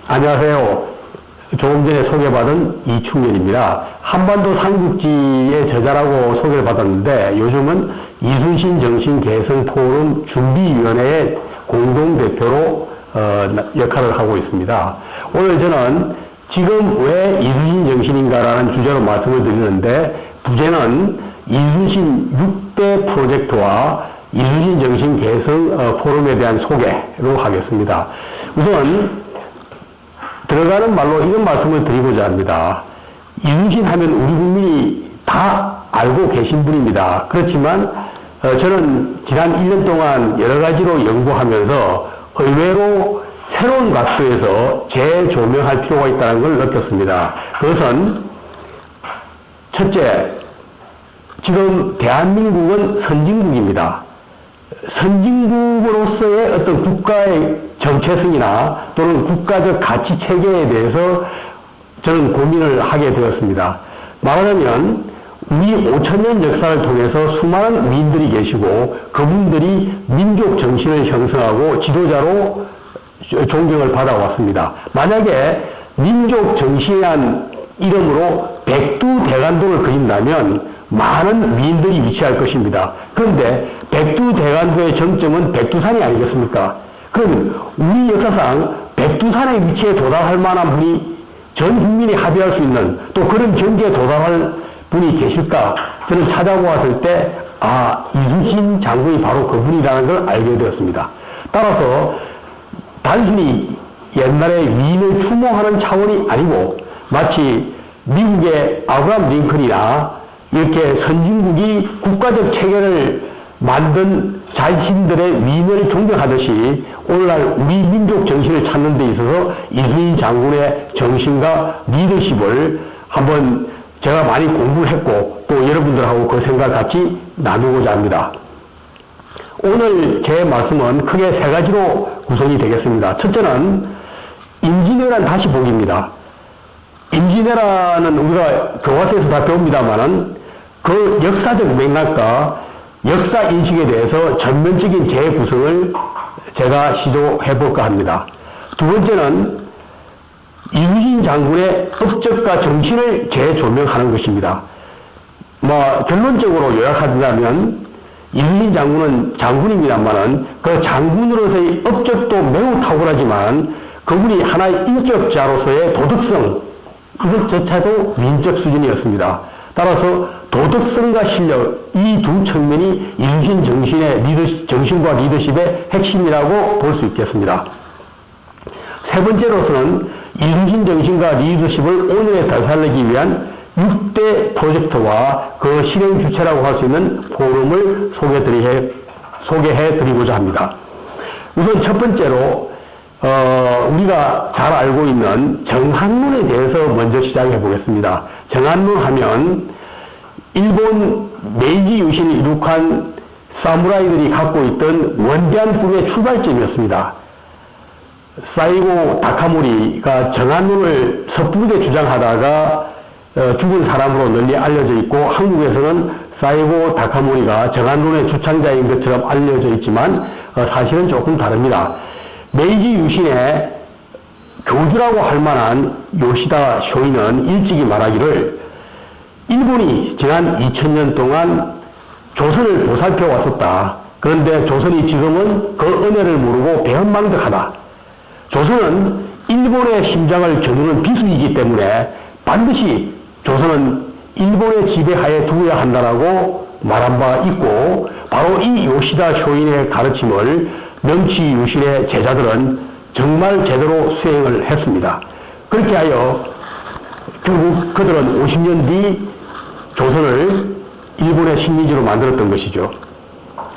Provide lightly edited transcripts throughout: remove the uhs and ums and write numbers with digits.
안녕하세요. 조금 전에 소개받은 이충렬입니다. 한반도 삼국지의 저자라고 소개를 받았는데 요즘은 이순신 정신개성포럼 준비위원회의 공동대표로 역할을 하고 있습니다. 오늘 저는 지금 왜 이순신 정신인가라는 주제로 말씀을 드리는데 부제는 이순신 6대 프로젝트와 이순신 정신 개성 포럼에 대한 소개로 하겠습니다. 우선 들어가는 말로 이런 말씀을 드리고자 합니다. 이순신 하면 우리 국민이 다 알고 계신 분입니다. 그렇지만 저는 지난 1년 동안 여러 가지로 연구하면서 의외로 새로운 각도에서 재조명할 필요가 있다는 걸 느꼈습니다. 그것은 첫째, 지금 대한민국은 선진국입니다. 선진국으로서의 어떤 국가의 정체성이나 또는 국가적 가치 체계에 대해서 저는 고민을 하게 되었습니다. 말하자면 우리 5천년 역사를 통해서 수많은 위인들이 계시고 그분들이 민족 정신을 형성하고 지도자로 존경을 받아왔습니다. 만약에 민족 정신이란 이름으로 백두대간도를 그린다면 많은 위인들이 위치할 것입니다. 그런데 백두대간도의 정점은 백두산이 아니겠습니까? 그럼 우리 역사상 백두산의 위치에 도달할 만한 분이 전 국민이 합의할 수 있는 또 그런 경지에 도달할 분이 계실까? 저는 찾아보았을 때 이순신 장군이 바로 그분이라는 걸 알게 되었습니다. 따라서 단순히 옛날에 위인을 추모하는 차원이 아니고 마치 미국의 아브라함 링컨이나 이렇게 선진국이 국가적 체계를 만든 자신들의 위인을 존경하듯이 오늘날 우리 민족 정신을 찾는 데 있어서 이순신 장군의 정신과 리더십을 한번 제가 많이 공부를 했고 또 여러분들하고 그 생각 같이 나누고자 합니다. 오늘 제 말씀은 크게 세 가지로 구성이 되겠습니다. 첫째는 임진왜란 다시 보기입니다. 임진왜란은 우리가 교과서에서 다 배웁니다만은 그 역사적 맥락과 역사 인식에 대해서 전면적인 재구성을 제가 시도해 볼까 합니다. 두 번째는 이순신 장군의 업적과 정신을 재조명하는 것입니다. 결론적으로 요약한다면 이순신 장군은 장군입니다만은 그 장군으로서의 업적도 매우 탁월하지만 그분이 하나의 인격자로서의 도덕성 이것조차도 위인적 수준이었습니다. 따라서 도덕성과 실력 이 두 측면이 이순신 정신과 리더십의 핵심이라고 볼 수 있겠습니다. 세 번째로서는 이순신 정신과 리더십을 오늘에 되살리기 위한 6대 프로젝트와 그 실행 주체라고 할 수 있는 포럼을 소개해 드리고자 합니다. 우선 첫 번째로 우리가 잘 알고 있는 정한론에 대해서 먼저 시작해 보겠습니다. 정한론 하면 일본 메이지 유신을 이룩한 사무라이들이 갖고 있던 원대한 꿈의 출발점이었습니다. 사이고 다카모리가 정한론을 섣부르게 주장하다가 죽은 사람으로 널리 알려져 있고 한국에서는 사이고 다카모리가 정한론의 주창자인 것처럼 알려져 있지만 사실은 조금 다릅니다. 메이지 유신의 교주라고 할 만한 요시다 쇼이는 일찍이 말하기를 일본이 지난 2000년 동안 조선을 보살펴 왔었다. 그런데 조선이 지금은 그 은혜를 모르고 배은망덕하다. 조선은 일본의 심장을 겨누는 비수이기 때문에 반드시 조선은 일본의 지배하에 두어야 한다라고 말한 바 있고 바로 이 요시다 쇼인의 가르침을 명치 유신의 제자들은 정말 제대로 수행을 했습니다. 그렇게 하여 결국 그들은 50년 뒤 조선을 일본의 식민지로 만들었던 것이죠.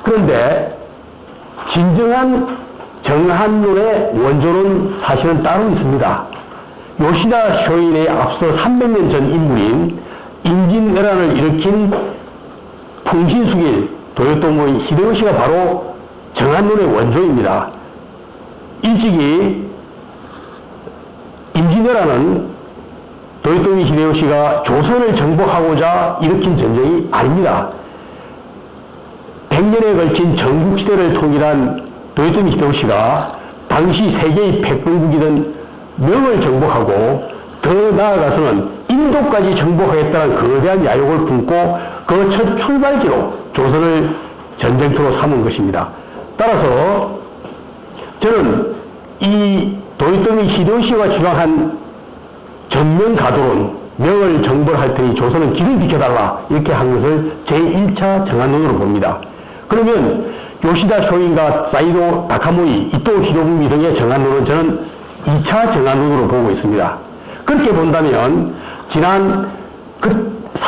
그런데 진정한 정한론의 원조는 사실은 따로 있습니다. 요시다 쇼인에 앞서 300년 전 인물인 임진왜란을 일으킨 풍신수길 도요토미 히데요시가 바로 정한론의 원조입니다. 일찍이 임진왜란은 도요토미 히데요시가 조선을 정복하고자 일으킨 전쟁이 아닙니다. 100년에 걸친 전국시대를 통일한 도요토미 히데요시가 당시 세계의 패권국이던 명을 정복하고 더 나아가서는 인도까지 정복하겠다는 거대한 야욕을 품고 그 첫 출발지로 조선을 전쟁터로 삼은 것입니다. 따라서 저는 이 도요토미 히데요시가 주장한 전면 가도론, 명을 정벌할 테니 조선은 길을 비켜달라 이렇게 한 것을 제1차 정한론으로 봅니다. 그러면 요시다 쇼인과 사이도 다카모이, 이토 히로부미 등의 정한론은 저는 2차 정한론으로 보고 있습니다. 그렇게 본다면 지난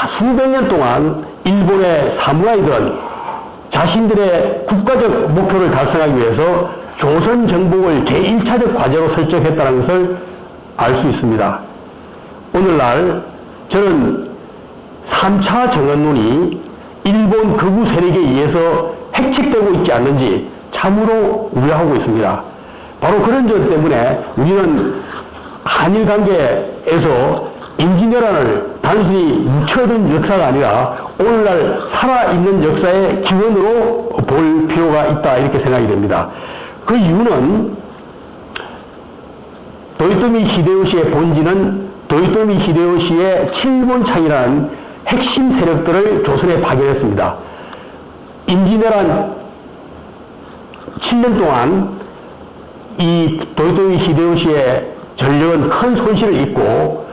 수백 년 동안 일본의 사무라이들은 자신들의 국가적 목표를 달성하기 위해서 조선 정복을 제1차적 과제로 설정했다는 것을 알 수 있습니다. 오늘날 저는 3차 정한론이 일본 극우 세력에 의해서 획책되고 있지 않는지 참으로 우려하고 있습니다. 바로 그런 점 때문에 우리는 한일 관계에서 임진왜란을 단순히 묻혀둔 역사가 아니라 오늘날 살아있는 역사의 기원으로 볼 필요가 있다 이렇게 생각이 됩니다. 그 이유는 도요토미 히데요시의 본질은 도요토미 히데요시의 칠본창이라는 핵심 세력들을 조선에 파견했습니다. 임진왜란 7년 동안 이 도요토미 히데요시의 전력은 큰 손실을 입고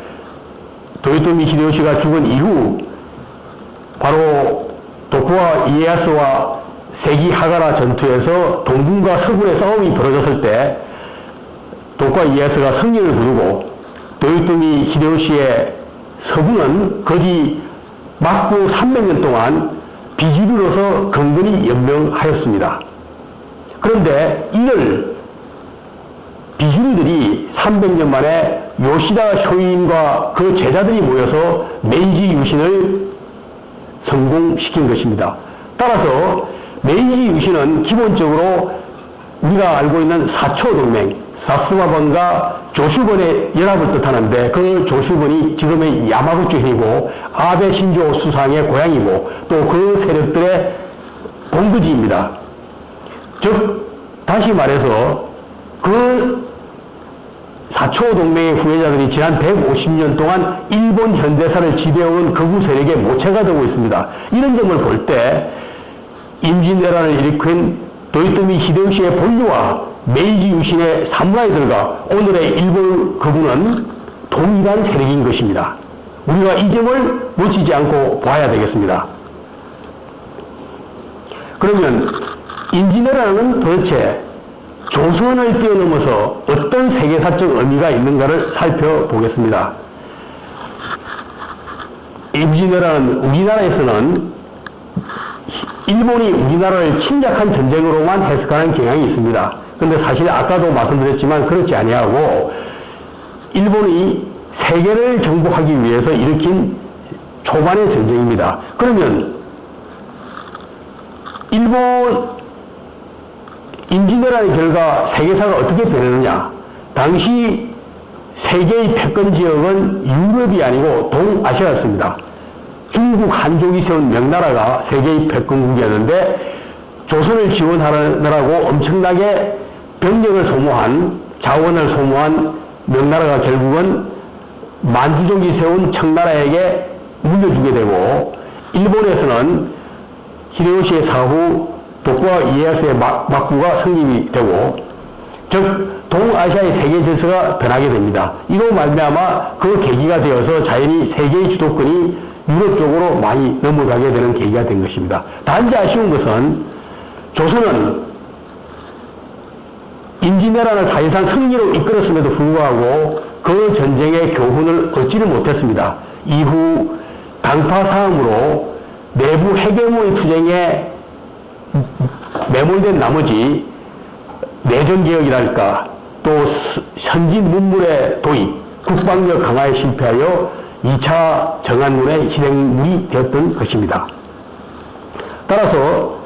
도요토미 히데요시가 죽은 이후 바로 도쿠와 이에야스와 세기하가라 전투에서 동군과 서군의 싸움이 벌어졌을 때 도쿠와 이에야스가 승리를 거두고 도요토미 히데요시의 서군은 거기 막고 300년 동안 비주류로서 근근히 연명하였습니다. 그런데 이를 비주류들이 300년 만에 요시다 쇼인과 그 제자들이 모여서 메이지 유신을 성공시킨 것입니다. 따라서 메이지 유신은 기본적으로 우리가 알고 있는 사초 동맹, 사스와번과 조슈번의 연합을 뜻하는데 그 조슈번이 지금의 야마구치현이고 아베 신조 수상의 고향이고 또 그 세력들의 본거지입니다. 즉 다시 말해서 그 사초 동맹의 후예자들이 지난 150년 동안 일본 현대사를 지배해온 극우 세력의 모체가 되고 있습니다. 이런 점을 볼 때 임진왜란을 일으킨 도요토미 히데요시의 본류와 메이지 유신의 사무라이들과 오늘의 일본 극우는 동일한 세력인 것입니다. 우리가 이 점을 놓치지 않고 봐야 되겠습니다. 그러면 임진왜란은 도대체 조선을 뛰어넘어서 어떤 세계사적 의미가 있는가를 살펴보겠습니다. 임진왜란은 우리나라에서는 일본이 우리나라를 침략한 전쟁으로만 해석하는 경향이 있습니다. 그런데 사실 아까도 말씀드렸지만 그렇지 아니하고 일본이 세계를 정복하기 위해서 일으킨 초반의 전쟁입니다. 그러면 일본 임진왜란의 결과 세계사가 어떻게 변했느냐? 당시 세계의 패권 지역은 유럽이 아니고 동아시아였습니다. 중국 한족이 세운 명나라가 세계의 패권국이었는데 조선을 지원하느라고 엄청나게 병력을 소모한 자원을 소모한 명나라가 결국은 만주족이 세운 청나라에게 물려주게 되고 일본에서는 히데요시의 사후 도쿠와 이에야스의 막부가 성립이 되고 즉 동아시아의 세계 질서가 변하게 됩니다. 이로 말미암아 그 계기가 되어서 자연히 세계의 주도권이 유럽 쪽으로 많이 넘어가게 되는 계기가 된 것입니다. 단지 아쉬운 것은 조선은 임진왜란을 사실상 승리로 이끌었음에도 불구하고 그 전쟁의 교훈을 얻지를 못했습니다. 이후 당파 싸움으로 내부 헤게모니 투쟁에 매몰된 나머지 내정개혁이랄까 또 선진 문물의 도입, 국방력 강화에 실패하여 2차 정한론의 희생물이 되었던 것입니다. 따라서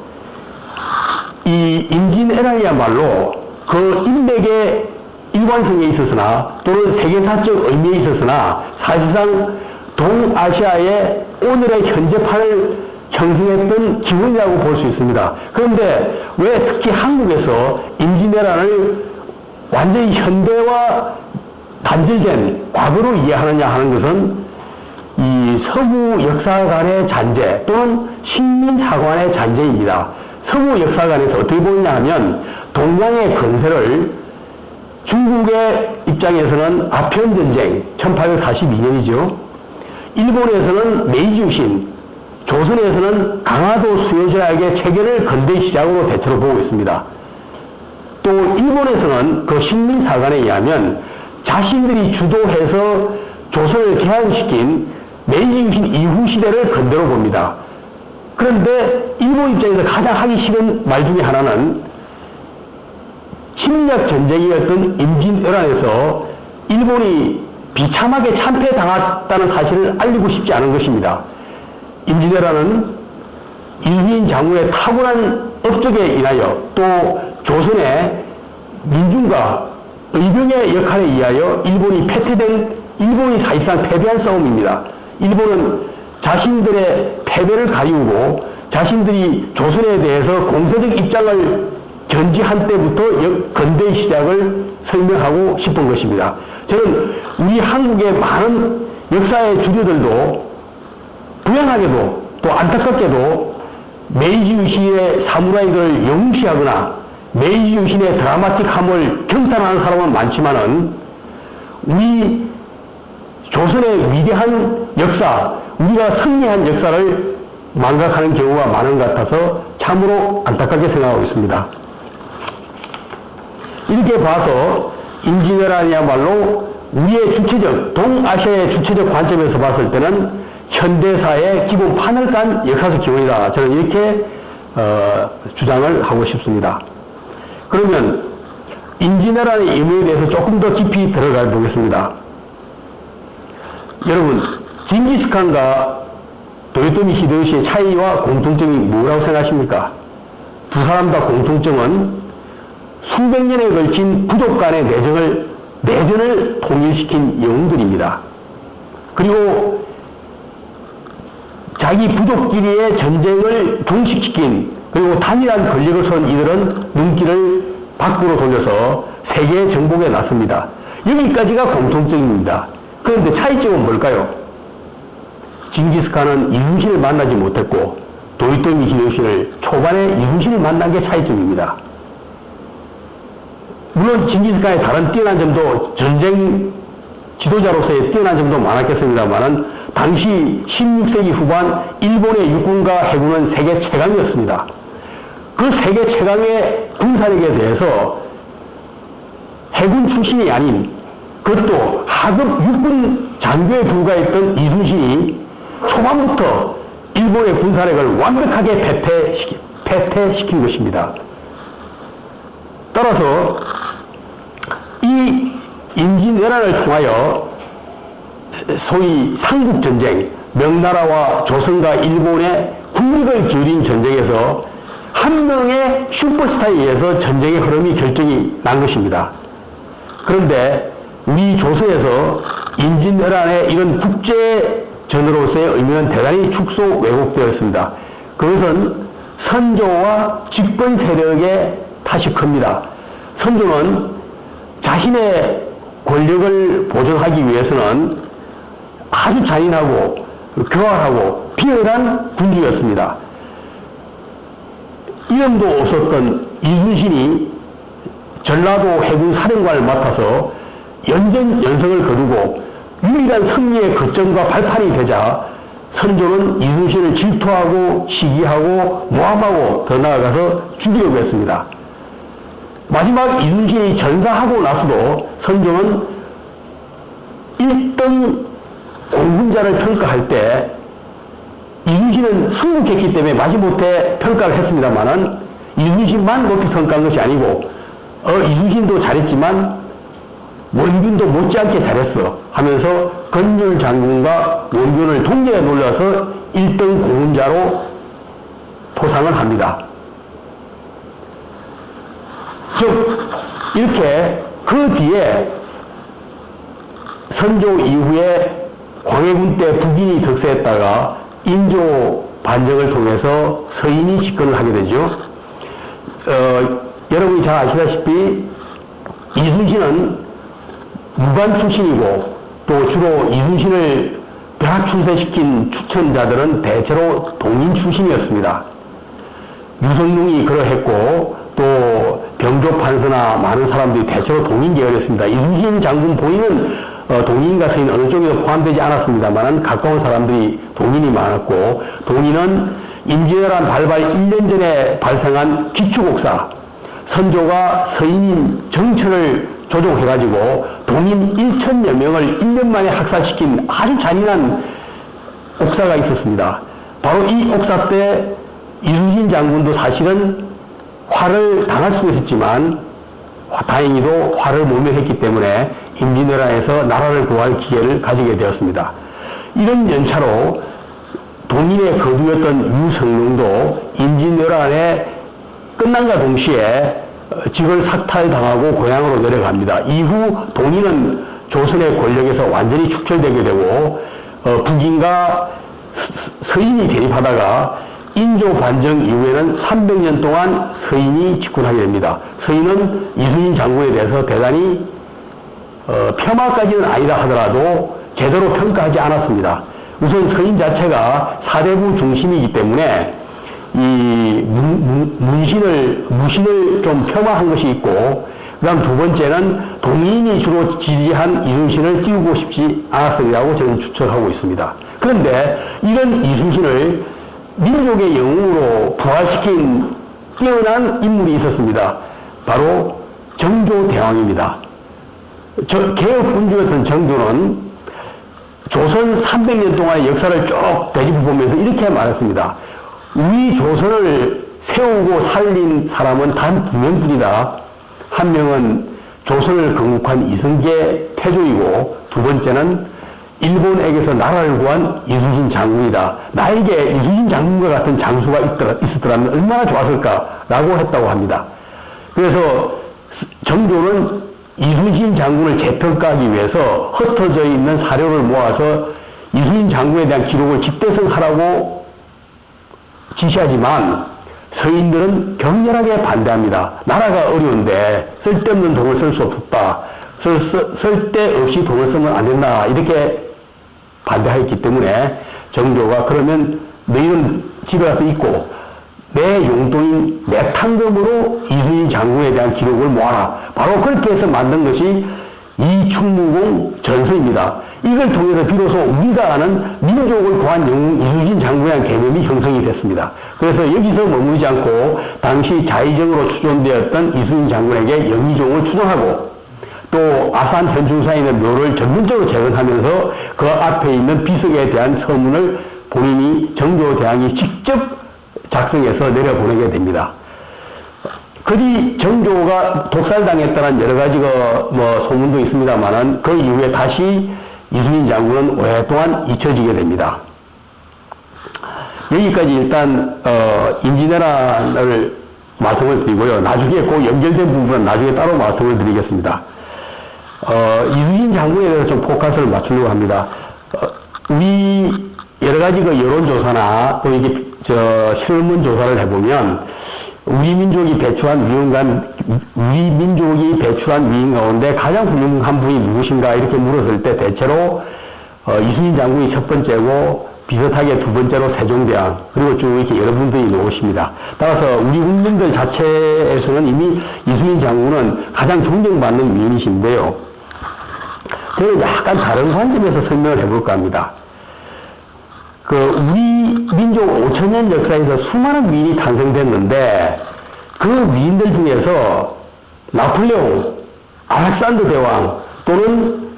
이 임진왜란이야말로 그 인맥의 일관성에 있어서나 또는 세계사적 의미에 있어서나 사실상 동아시아의 오늘의 현재판을 형성했던 기원이라고 볼 수 있습니다. 그런데 왜 특히 한국에서 임진왜란을 완전히 현대화 단절된 과거로 이해하느냐 하는 것은 이 서구 역사관의 잔재 또는 식민사관의 잔재입니다. 서구 역사관에서 어떻게 보느냐 하면 동양의 건설을 중국의 입장에서는 아편전쟁 1842년이죠. 일본에서는 메이지유신, 조선에서는 강화도 수요자에게 체결을 근대 시작으로 대체로 보고 있습니다. 또 일본에서는 그 식민사관에 의하면 자신들이 주도해서 조선을 개항시킨 메이지유신 이후 시대를 근대로 봅니다. 그런데 일본 입장에서 가장 하기 싫은 말 중에 하나는 침략 전쟁이었던 임진왜란에서 일본이 비참하게 참패당했다는 사실을 알리고 싶지 않은 것입니다. 임진왜란은 이순신 장군의 탁월한 업적에 인하여 또 조선의 민중과 의병의 역할에 의하여 일본이 사실상 패배한 싸움입니다. 일본은 자신들의 패배를 가리우고 자신들이 조선에 대해서 공세적 입장을 견지한 때부터 근대의 시작을 설명하고 싶은 것입니다. 저는 우리 한국의 많은 역사의 주류들도 불행하게도 또 안타깝게도 메이지 유신의 사무라이들을 영시하거나 메이지 유신의 드라마틱함을 경탄하는 사람은 많지만은 우리 조선의 위대한 역사, 우리가 승리한 역사를 망각하는 경우가 많은 것 같아서 참으로 안타깝게 생각하고 있습니다. 이렇게 봐서 임진왜란이야말로 우리의 주체적, 동아시아의 주체적 관점에서 봤을 때는 현대사의 기본 판을 깐 역사적 기원이다. 저는 이렇게 주장을 하고 싶습니다. 그러면 임진왜란의 의미에 대해서 조금 더 깊이 들어가 보겠습니다. 여러분, 징기스칸과 도요토미 히데요시의 차이와 공통점이 뭐라고 생각하십니까? 두 사람 다 공통점은 수백 년에 걸친 부족 간의 내전을 통일시킨 영웅들입니다. 그리고 자기 부족끼리의 전쟁을 종식시킨, 그리고 단일한 권력을 선 이들은 눈길을 밖으로 돌려서 세계 정복에 나섭니다. 여기까지가 공통점입니다. 그런데 차이점은 뭘까요? 징기스칸은 이순신을 만나지 못했고 도요토미 히데요시를 초반에 이순신을 만난 게 차이점입니다. 물론 징기스칸의 다른 뛰어난 점도 전쟁 지도자로서의 뛰어난 점도 많았겠습니다만은 당시 16세기 후반 일본의 육군과 해군은 세계 최강이었습니다. 그 세계 최강의 군사력에 대해서 해군 출신이 아닌 그것도 하급 육군 장교에 불과했던 이순신이 초반부터 일본의 군사력을 완벽하게 패퇴시킨 것입니다. 따라서 이 임진왜란을 통하여 소위 삼국전쟁, 명나라와 조선과 일본의 국력을 기울인 전쟁에서 한 명의 슈퍼스타에 의해서 전쟁의 흐름이 결정이 난 것입니다. 그런데 우리 조선에서 임진왜란의 이런 국제전으로서의 의미는 대단히 축소 왜곡되었습니다. 그것은 선조와 집권 세력의 탓이 큽니다. 선조는 자신의 권력을 보존하기 위해서는 아주 잔인하고 교활하고 비열한 군주였습니다. 이름도 없었던 이순신이 전라도 해군 사령관을 맡아서 연전연승을 거두고 유일한 승리의 거점과 발판이 되자 선조는 이순신을 질투하고 시기하고 모함하고 더 나아가서 죽이려고 했습니다. 마지막 이순신이 전사하고 나서도 선조는 1등 공군자를 평가할 때 이순신은 승복했기 때문에 마지못해 평가를 했습니다만은 이순신만 높이 평가한 것이 아니고 이순신도 잘했지만 원균도 못지않게 잘했어 하면서 건율 장군과 원균을 동일에 놀려서 1등 공군자로 포상을 합니다. 즉 이렇게 그 뒤에 선조 이후에 광해군 때 북인이 득세했다가 인조 반정을 통해서 서인이 집권을 하게 되죠. 여러분이 잘 아시다시피 이순신은 무관 출신이고 또 주로 이순신을 벼락 출세시킨 추천자들은 대체로 동인 출신이었습니다. 유성룡이 그러했고 또 병조 판서나 많은 사람들이 대체로 동인 계열이었습니다. 이순신 장군 본인은 동인과 서인 어느 쪽에도 포함되지 않았습니다만 가까운 사람들이 동인이 많았고, 동인은 임진왜란 발발 1년 전에 발생한 기축옥사, 선조가 서인인 정철을 조종해가지고 동인 1천여 명을 1년 만에 학살시킨 아주 잔인한 옥사가 있었습니다. 바로 이 옥사 때 이순신 장군도 사실은 화를 당할 수도 있었지만 다행히도 화를 모면했기 때문에 임진왜란에서 나라를 구할 기회를 가지게 되었습니다. 이런 연차로 동인의 거두였던 유성룡도 임진왜란에 끝난과 동시에 직을 삭탈당하고 고향으로 내려갑니다. 이후 동인은 조선의 권력에서 완전히 축출되게 되고 북인과 서인이 대립하다가 인조 반정 이후에는 300년 동안 서인이 집권하게 됩니다. 서인은 이순신 장군에 대해서 대단히 폄하까지는 아니다 하더라도 제대로 평가하지 않았습니다. 우선 서인 자체가 사대부 중심이기 때문에 이 무신을 좀 폄하한 것이 있고, 그 다음 두 번째는 동인이 주로 지지한 이순신을 띄우고 싶지 않았으리라고 저는 추측하고 있습니다. 그런데 이런 이순신을 민족의 영웅으로 부활시킨 뛰어난 인물이 있었습니다. 바로 정조대왕입니다. 개혁군주였던 정조는 조선 300년 동안의 역사를 쭉 되짚어보면서 이렇게 말했습니다. 우리 조선을 세우고 살린 사람은 단 두 명뿐이다. 한 명은 조선을 건국한 이성계 태조이고, 두 번째는 일본에게서 나라를 구한 이순신 장군이다. 나에게 이순신 장군과 같은 장수가 있었더라면 얼마나 좋았을까라고 했다고 합니다. 그래서 정조는 이순신 장군을 재평가하기 위해서 흩어져 있는 사료를 모아서 이순신 장군에 대한 기록을 집대성하라고 지시하지만 서인들은 격렬하게 반대합니다. 나라가 어려운데 쓸데없는 돈을 쓸 수 없었다. 쓸데없이 돈을 쓰면 안 된다. 이렇게 반대하였기 때문에 정조가 그러면 너희는 집에 가서 있고 내 용돈인 내 탕금으로 이순신 장군에 대한 기록을 모아라. 바로 그렇게 해서 만든 것이 이충무공 전서입니다. 이걸 통해서 비로소 우리가 아는 민족을 구한 영웅 이순신 장군의 개념이 형성이 됐습니다. 그래서 여기서 머무르지 않고 당시 자의적으로 추존되었던 이순신 장군에게 영의종을 추정하고 또 아산 현충사에 있는 묘를 전문적으로 재건하면서 그 앞에 있는 비석에 대한 서문을 본인이 정조대왕이 직접 작성해서 내려보내게 됩니다. 그리 정조가 독살당했다는 여러 가지 소문도 있습니다만은 그 이후에 다시 이순신 장군은 오랫동안 잊혀지게 됩니다. 여기까지 일단 임진왜란을 말씀을 드리고요. 나중에 그 연결된 부분은 나중에 따로 말씀을 드리겠습니다. 이순신 장군에 대해서 좀 포커스를 맞추려고 합니다. 우리 여러 가지 여론조사나 또 이게 실문조사를 해보면 우리 민족이 배출한 위인 가운데 가장 훌륭한 분이 누구신가 이렇게 물었을 때 대체로 이순신 장군이 첫 번째고 비슷하게 두 번째로 세종대왕 그리고 쭉 이렇게 여러분들이 나오십니다. 따라서 우리 국민들 자체에서는 이미 이순신 장군은 가장 존경받는 위인이신데요. 저는 약간 다른 관점에서 설명을 해볼까 합니다. 우리 민족 5천년 역사에서 수많은 위인이 탄생됐는데 그 위인들 중에서 나폴레옹, 알렉산더 대왕 또는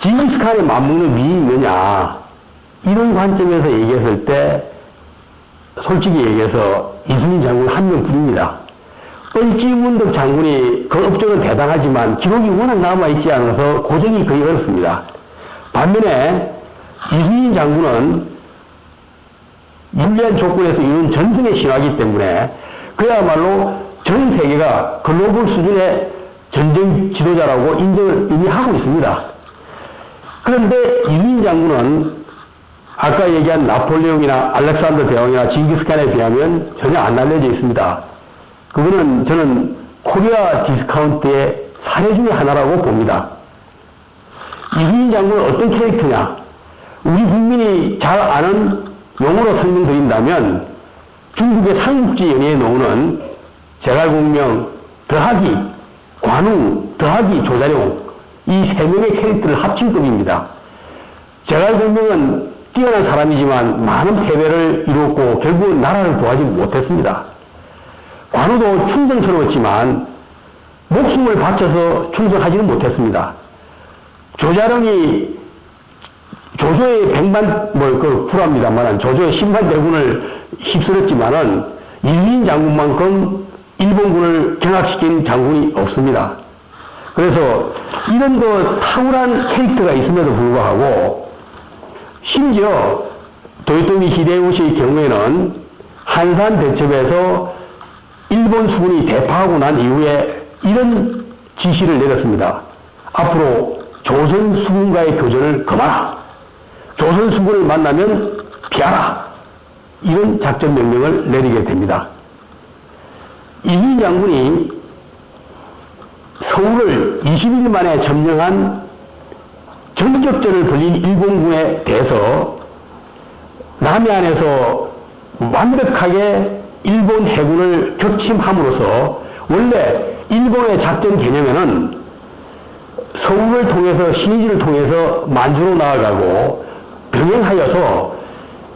징기스칸에 맞먹는 위인이 있느냐 이런 관점에서 얘기했을 때 솔직히 얘기해서 이순신 장군 한 명뿐입니다. 을지문덕 장군이 그 업적은 대단하지만 기록이 워낙 남아있지 않아서 고정이 거의 어렵습니다. 반면에 이순신 장군은 유리한 조건에서 이룬 전승의 신화이기 때문에 그야말로 전 세계가 글로벌 수준의 전쟁 지도자라고 인정을 이미 하고 있습니다. 그런데 이순신 장군은 아까 얘기한 나폴레옹이나 알렉산더 대왕이나 징기스칸에 비하면 전혀 안 알려져 있습니다. 그거는 저는 코리아 디스카운트의 사례 중에 하나라고 봅니다. 이순신 장군은 어떤 캐릭터냐? 우리 국민이 잘 아는 용어로 설명드린다면 중국의 삼국지 연의에 나오는 제갈공명 더하기 관우 더하기 조자룡, 이 세 명의 캐릭터를 합친 급입니다. 제갈공명은 뛰어난 사람이지만 많은 패배를 이뤘고 결국은 나라를 구하지 못했습니다. 관우도 충성스러웠지만 목숨을 바쳐서 충성하지는 못했습니다. 조자룡이 조조의 100만, 구랍니다만, 조조의 10만 대군을 휩쓸었지만은 이순신 장군만큼 일본군을 경악시킨 장군이 없습니다. 그래서 이런 탁월한 캐릭터가 있음에도 불구하고, 심지어 도요토미 히데요시의 경우에는 한산 대첩에서 일본 수군이 대파하고 난 이후에 이런 지시를 내렸습니다. 앞으로 조선 수군과의 교전을 금하라. 조선 수군을 만나면 피하라. 이런 작전 명령을 내리게 됩니다. 이순신 장군이 서울을 20일 만에 점령한 전격전을 벌린 일본군에 대해서 남해안에서 완벽하게 일본 해군을 격침함으로써 원래 일본의 작전 개념에는 서울을 통해서 신의지를 통해서 만주로 나아가고 병행하여서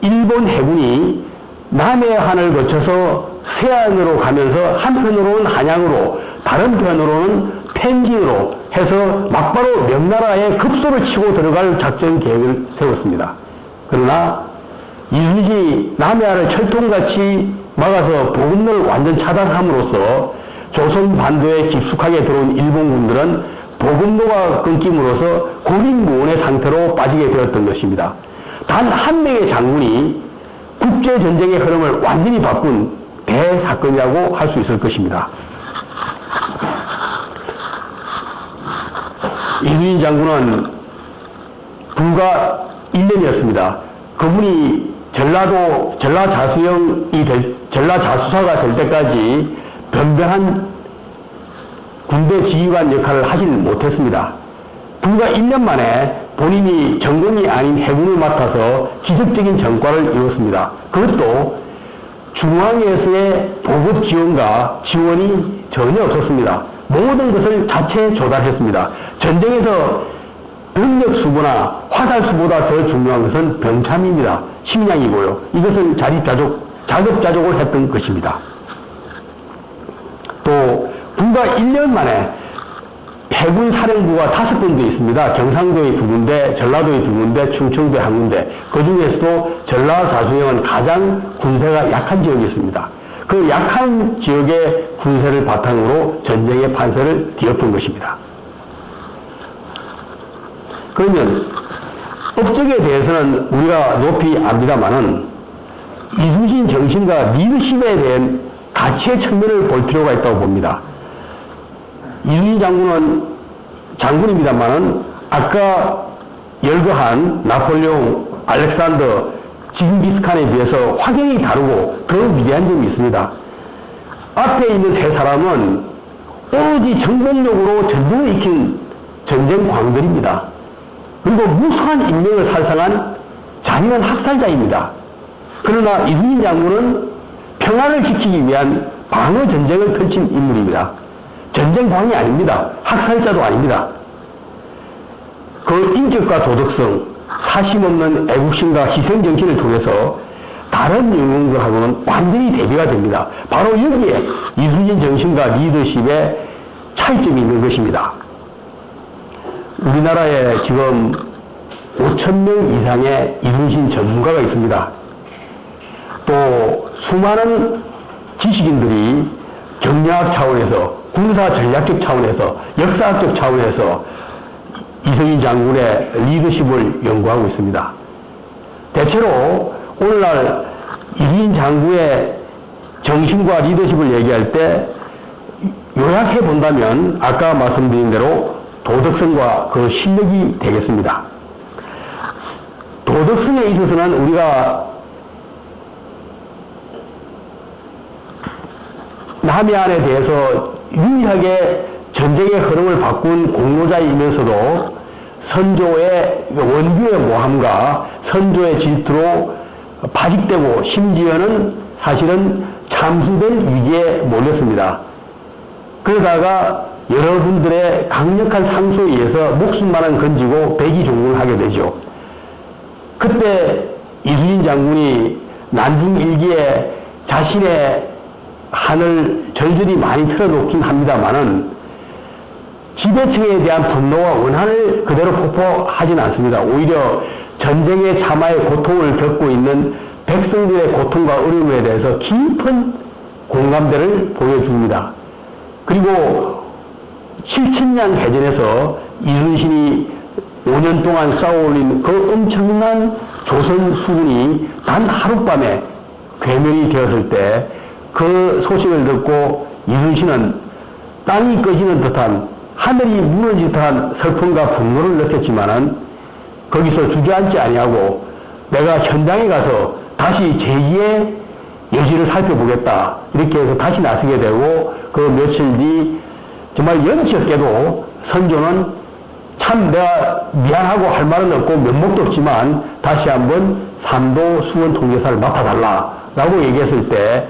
일본 해군이 남해안을 거쳐서 서해안으로 가면서 한편으로는 한양으로 다른 편으로는 텐진으로 해서 막바로 명나라에 급소를 치고 들어갈 작전 계획을 세웠습니다. 그러나 이순신이 남해안을 철통같이 막아서 보급로를 완전 차단함으로써 조선 반도에 깊숙하게 들어온 일본군들은 보급로가 끊김으로써 고립무원의 상태로 빠지게 되었던 것입니다. 단 한 명의 장군이 국제전쟁의 흐름을 완전히 바꾼 대사건이라고 할 수 있을 것입니다. 이순신 장군은 불과 1년이었습니다. 그분이 전라자수사가 될 때까지 변변한 군대 지휘관 역할을 하지는 못했습니다. 불과 1년 만에 본인이 전공이 아닌 해군을 맡아서 기적적인 전과를 이뤘습니다. 그것도 중앙에서의 보급 지원과 지원이 전혀 없었습니다. 모든 것을 자체 조달했습니다. 전쟁에서 병력 수보나 화살 수보다 더 중요한 것은 병참입니다. 식량이고요. 이것을 자급자족을 했던 것입니다. 또 불과 1년 만에 해군 사령부가 5군데 있습니다. 경상도에 2군데, 전라도에 2군데, 충청도에 1군데. 그 중에서도 전라자수령은 가장 군세가 약한 지역이었습니다. 그 약한 지역의 군세를 바탕으로 전쟁의 판세를 뒤엎은 것입니다. 그러면 업적에 대해서는 우리가 높이 압니다만은 이순신 정신과 리더십에 대한 가치의 측면을 볼 필요가 있다고 봅니다. 이순신 장군은 장군입니다만은 아까 열거한 나폴레옹, 알렉산더, 징기스칸에 비해서 확연히 다르고 더 위대한 점이 있습니다. 앞에 있는 세 사람은 오로지 정복력으로 전쟁을 익힌 전쟁 광들입니다. 그리고 무수한 인명을 살상한 잔인한 학살자입니다. 그러나 이순신 장군은 평화를 지키기 위한 방어 전쟁을 펼친 인물입니다. 전쟁광이 아닙니다. 학살자도 아닙니다. 그 인격과 도덕성, 사심없는 애국심과 희생정신을 통해서 다른 영웅들하고는 완전히 대비가 됩니다. 바로 여기에 이순신 정신과 리더십의 차이점이 있는 것입니다. 우리나라에 지금 5,000명 이상의 이순신 전문가가 있습니다. 또 수많은 지식인들이 경영학 차원에서, 군사 전략적 차원에서, 역사학적 차원에서 이순신 장군의 리더십을 연구하고 있습니다. 대체로 오늘날 이순신 장군의 정신과 리더십을 얘기할 때 요약해 본다면 아까 말씀드린 대로 도덕성과 그 실력이 되겠습니다. 도덕성에 있어서는 우리가 남해안에 대해서 유일하게 전쟁의 흐름을 바꾼 공로자이면서도 선조의 원규의 모함과 선조의 질투로 파직되고 심지어는 사실은 참수될 위기에 몰렸습니다. 그러다가 여러분들의 강력한 상소에 의해서 목숨만은 건지고 백의종군을 하게 되죠. 그때 이순신 장군이 난중일기에 자신의 한을 절절히 많이 틀어놓긴 합니다만은 지배층에 대한 분노와 원한을 그대로 폭포하지는 않습니다. 오히려 전쟁의 참화의 고통을 겪고 있는 백성들의 고통과 어려움에 대해서 깊은 공감대를 보여줍니다. 그리고 칠천량 해전에서 이순신이 5년 동안 쌓아올린 그 엄청난 조선 수군이 단 하룻밤에 괴멸이 되었을 때 그 소식을 듣고 이순신은 땅이 꺼지는 듯한 하늘이 무너질 듯한 슬픔과 분노를 느꼈지만은 거기서 주저앉지 아니하고 내가 현장에 가서 다시 제2의 여지를 살펴보겠다 이렇게 해서 다시 나서게 되고 그 며칠 뒤 정말 연치 없게도 선조는 참 내가 미안하고 할 말은 없고 면목도 없지만 다시 한번 삼도 수원 통제사를 맡아달라라고 얘기했을 때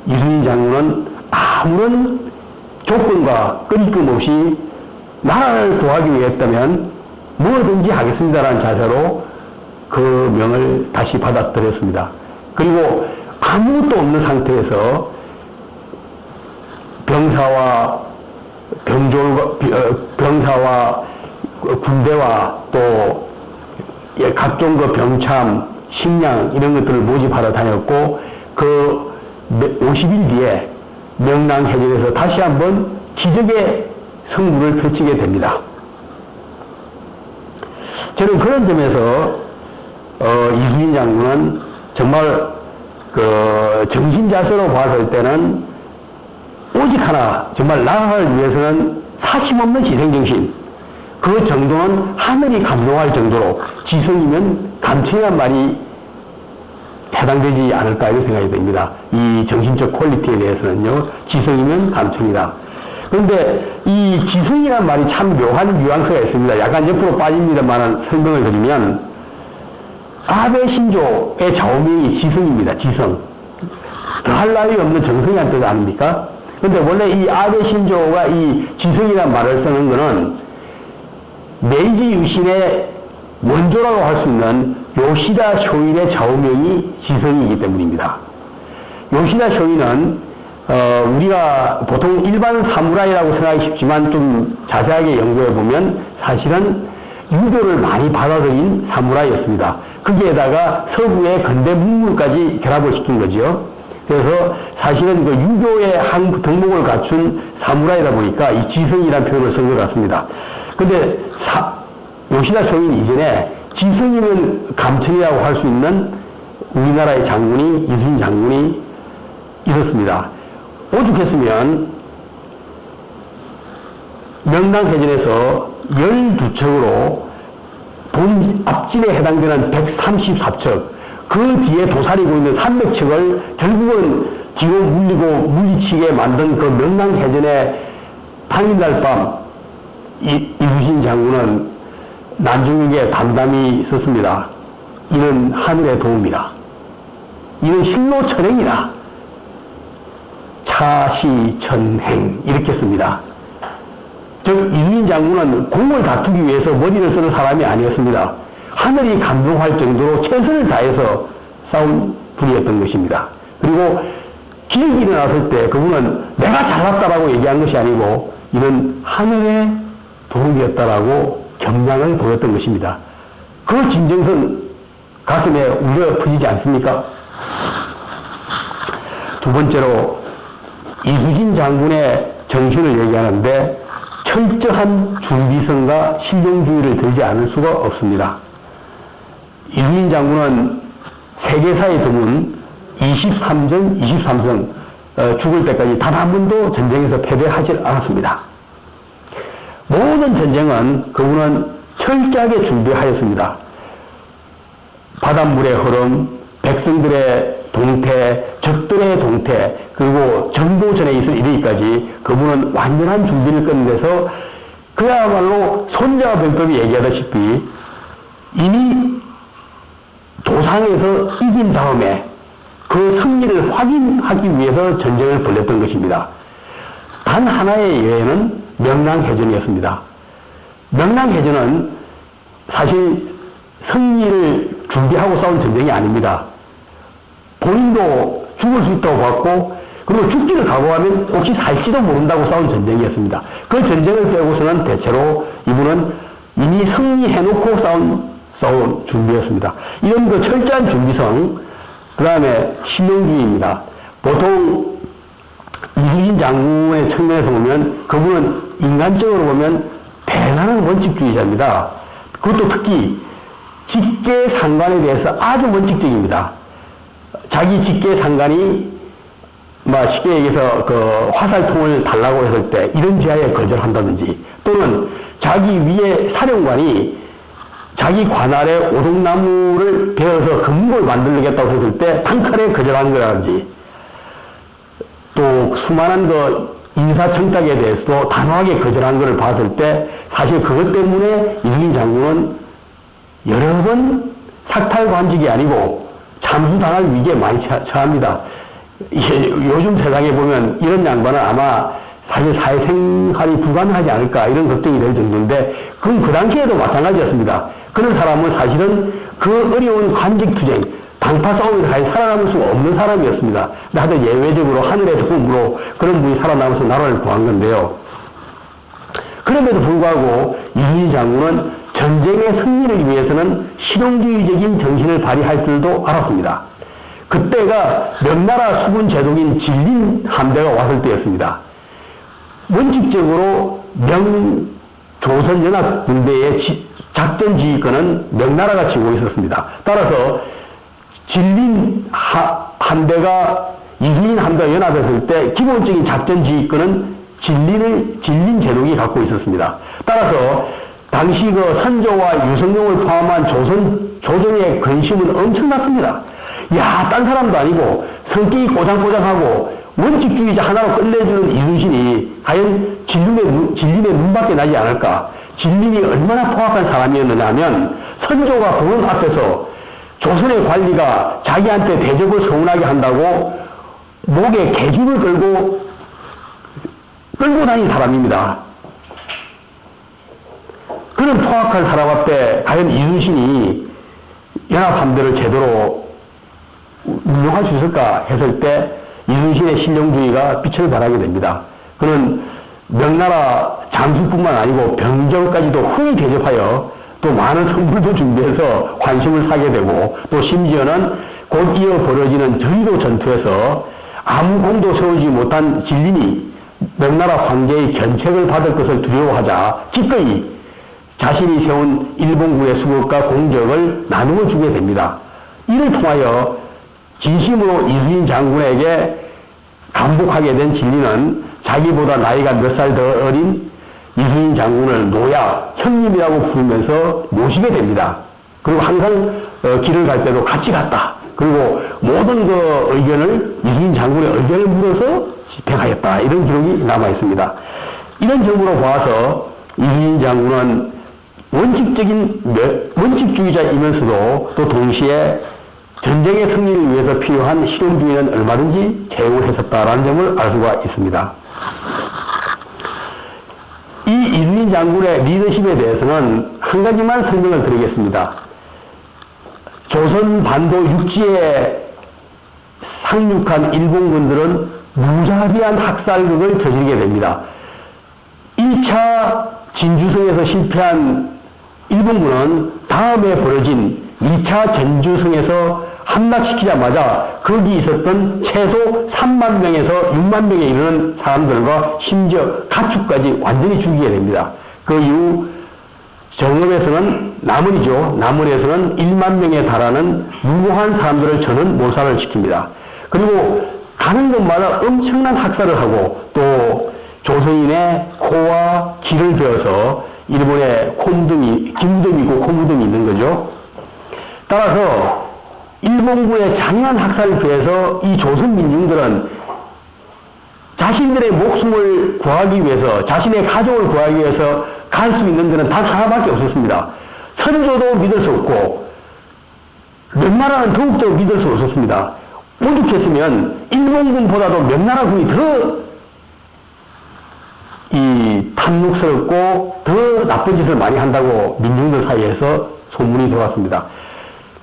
이순신 장군은 아무런 조건과 끊임 없이 나라를 구하기 위했다면 뭐든지 하겠습니다라는 자세로 그 명을 다시 받아들였습니다. 그리고 아무것도 없는 상태에서 병사와 군대와 또 각종 그 병참, 식량 이런 것들을 모집하러 다녔고 그 50일 뒤에 명랑해전에서 다시 한번 기적의 성부를 펼치게 됩니다. 저는 그런 점에서 이순신 장군은 정말 그 정신자세로 봤을 때는 오직 하나 정말 나라를 위해서는 사심없는 희생정신 그 정도는 하늘이 감동할 정도로 지성이면 감천이란 말이 해당되지 않을까 이런 생각이 듭니다. 이 정신적 퀄리티에 대해서는요. 지성이면 감천이다. 그런데 이 지성이란 말이 참 묘한 뉘앙스가 있습니다. 약간 옆으로 빠집니다만 설명을 드리면 아베 신조의 좌우명이 지성입니다. 지성. 더할 나위 없는 정성이란 뜻 아닙니까? 근데 원래 이 아베 신조가 이 지성이란 말을 쓰는 거는 메이지 유신의 원조라고 할 수 있는 요시다 쇼인의 좌우명이 지성이기 때문입니다. 요시다 쇼인은 우리가 보통 일반 사무라이라고 생각하기 쉽지만 좀 자세하게 연구해 보면 사실은 유교를 많이 받아들인 사무라이였습니다. 거기에다가 서구의 근대 문물까지 결합을 시킨 거죠. 그래서 사실은 그 유교의 한 덕목을 갖춘 사무라이다 보니까 이 지성이라는 표현을 쓴 것 같습니다. 근데 요시다 쇼인 이전에 지성이면 감천이라고 할 수 있는 우리나라의 장군이 이순신 장군이 있었습니다. 오죽했으면 명랑해전에서 12척으로 본 앞진에 해당되는 134척 그 뒤에 도사리고 있는 300척을 결국은 뒤로 물리고 물리치게 만든 그 명랑해전의 당일날 밤 이순신 장군은 난중일기에 담담히 썼습니다. 이는 하늘의 도움이라. 이는 힐로 천행이라. 차시천행 이렇게 씁니다. 즉 이순신 장군은 공을 다투기 위해서 머리를 쓰는 사람이 아니었습니다. 하늘이 감동할 정도로 최선을 다해서 싸운 분이었던 것입니다. 그리고 기적이 일어났을 때 그분은 내가 잘났다라고 얘기한 것이 아니고 이는 하늘의 도움이었다라고 겸양을 보였던 것입니다. 그 진정선 가슴에 울려 퍼지지 않습니까? 두 번째로 이순신 장군의 정신을 얘기하는데 철저한 준비성과 실용주의를 들지 않을 수가 없습니다. 이순신 장군은 세계사에 드문 23전, 23성 죽을 때까지 단 한 번도 전쟁에서 패배하지 않았습니다. 모든 전쟁은 그분은 철저하게 준비하였습니다. 바닷물의 흐름, 백성들의 동태, 적들의 동태, 그리고 정보전에 있을 이르기까지 그분은 완전한 준비를 끝내서 그야말로 손자와 병법이 얘기하다시피 이미 도상에서 이긴 다음에 그 승리를 확인하기 위해서 전쟁을 벌였던 것입니다. 단 하나의 예외는 명랑해전이었습니다. 명랑해전은 사실 승리를 준비하고 싸운 전쟁이 아닙니다. 본인도 죽을 수 있다고 봤고, 그리고 죽기를 각오하면 혹시 살지도 모른다고 싸운 전쟁이었습니다. 그 전쟁을 빼고서는 대체로 이분은 이미 승리해놓고 싸운 준비였습니다. 이런 그 철저한 준비성, 그 다음에 실용주의입니다. 보통 이순신 장군의 측면에서 보면 그분은 인간적으로 보면 대단한 원칙주의자입니다. 그것도 특히 직계상관에 대해서 아주 원칙적입니다. 자기 직계상관이 쉽게 얘기해서 그 화살통을 달라고 했을 때 이런 지하에 거절한다든지, 또는 자기 위에 사령관이 자기 관할에 오동나무를 베어서 금골 만들겠다고 했을 때 단칼에 거절한 거라든지, 또 수많은 그 인사청탁에 대해서도 단호하게 거절한 것을 봤을 때 사실 그것 때문에 이순신 장군은 여러 번 삭탈관직이 아니고 참수당할 위기에 많이 처합니다. 요즘 세상에 보면 이런 양반은 아마 사실 사회생활이 불가능하지 않을까 이런 걱정이 될 정도인데, 그건 그 당시에도 마찬가지였습니다. 그런 사람은 사실은 그 어려운 관직투쟁, 당파 싸움에서 가히 살아남을 수가 없는 사람이었습니다. 근데 하여튼 예외적으로 하늘의 도움으로 그런 분이 살아남아서 나라를 구한 건데요. 그럼에도 불구하고 이순신 장군은 전쟁의 승리를 위해서는 실용주의적인 정신을 발휘할 줄도 알았습니다. 그때가 명나라 수군 제독인 진린 함대가 왔을 때였습니다. 원칙적으로 조선연합군대의 작전 지휘권은 명나라가 쥐고 있었습니다. 따라서 진린 함대가 이순신 함대와 연합했을 때 기본적인 작전 지휘권은 진린 제독이 갖고 있었습니다. 따라서 당시 그 선조와 유성룡을 포함한 조정의 근심은 엄청났습니다. 야, 딴 사람도 아니고 성격이 꼬장꼬장하고 원칙주의자 하나로 끝내주는 이순신이 과연 진린의 눈밖에 나지 않을까? 진린이 얼마나 포악한 사람이었느냐 하면, 선조가 보는 앞에서 조선의 관리가 자기한테 대접을 서운하게 한다고 목에 개줄을 끌고 다닌 사람입니다. 그런 포악한 사람 앞에 과연 이순신이 연합함대를 제대로 운용할 수 있을까 했을 때 이순신의 실용주의가 빛을 발하게 됩니다. 그는 명나라 장수뿐만 아니고 병정까지도 후히 대접하여 또 많은 선물도 준비해서 관심을 사게 되고, 또 심지어는 곧 이어 벌어지는 전도 전투에서 아무 공도 세우지 못한 진린이 명나라 황제의 견책을 받을 것을 두려워하자 기꺼이 자신이 세운 일본군의 수급과 공적을 나누어 주게 됩니다. 이를 통하여 진심으로 이순신 장군에게 감복하게 된 진리는 자기보다 나이가 몇 살 더 어린 이순신 장군을 노야, 형님이라고 부르면서 모시게 됩니다. 그리고 항상 길을 갈 때도 같이 갔다. 그리고 모든 그 의견을 이순신 장군의 의견을 물어서 집행하였다. 이런 기록이 남아 있습니다. 이런 점으로 봐서 이순신 장군은 원칙주의자이면서도 또 동시에 전쟁의 승리를 위해서 필요한 실용주의는 얼마든지 제공을 했었다라는 점을 알 수가 있습니다. 이 이순신 장군의 리더십에 대해서는 한 가지만 설명을 드리겠습니다. 조선 반도 육지에 상륙한 일본군들은 무자비한 학살극을 저지르게 됩니다. 1차 진주성에서 실패한 일본군은 다음에 벌어진 2차 전주성에서 함락시키자마자 거기 있었던 최소 3만 명에서 6만 명에 이르는 사람들과 심지어 가축까지 완전히 죽이게 됩니다. 그 이후 정읍에서는 남원에서는 1만 명에 달하는 무고한 사람들을 저는 몰살을 시킵니다. 그리고 가는 곳마다 엄청난 학살을 하고 또 조선인의 코와 귀를 베어서 일본의 기무덤이 있고 코무덤이 있는 거죠. 따라서 일본군의 잔인한 학살을 피해서 이 조선 민중들은 자신들의 목숨을 구하기 위해서, 자신의 가족을 구하기 위해서 갈 수 있는 데는 단 하나밖에 없었습니다. 선조도 믿을 수 없고 명나라는 더욱더 믿을 수 없었습니다. 오죽했으면 일본군보다도 명나라 군이 더 탐욕스럽고 더 나쁜 짓을 많이 한다고 민중들 사이에서 소문이 돌았습니다.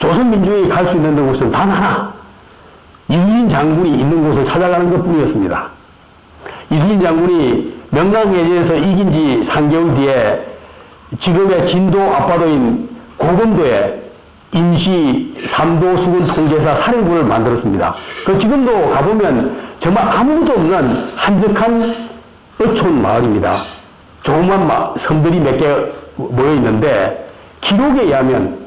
조선 민중이 갈 수 있는 곳은 단 하나, 이순신 장군이 있는 곳을 찾아가는 것 뿐이었습니다. 이순신 장군이 명랑해전에서 이긴 지 3개월 뒤에 지금의 진도 앞바다인 고검도에 임시 삼도수군 통제사 사령부를 만들었습니다. 그 지금도 가보면 정말 아무도 없는 한적한 어촌 마을입니다. 조그만 섬들이 몇 개 모여 있는데 기록에 의하면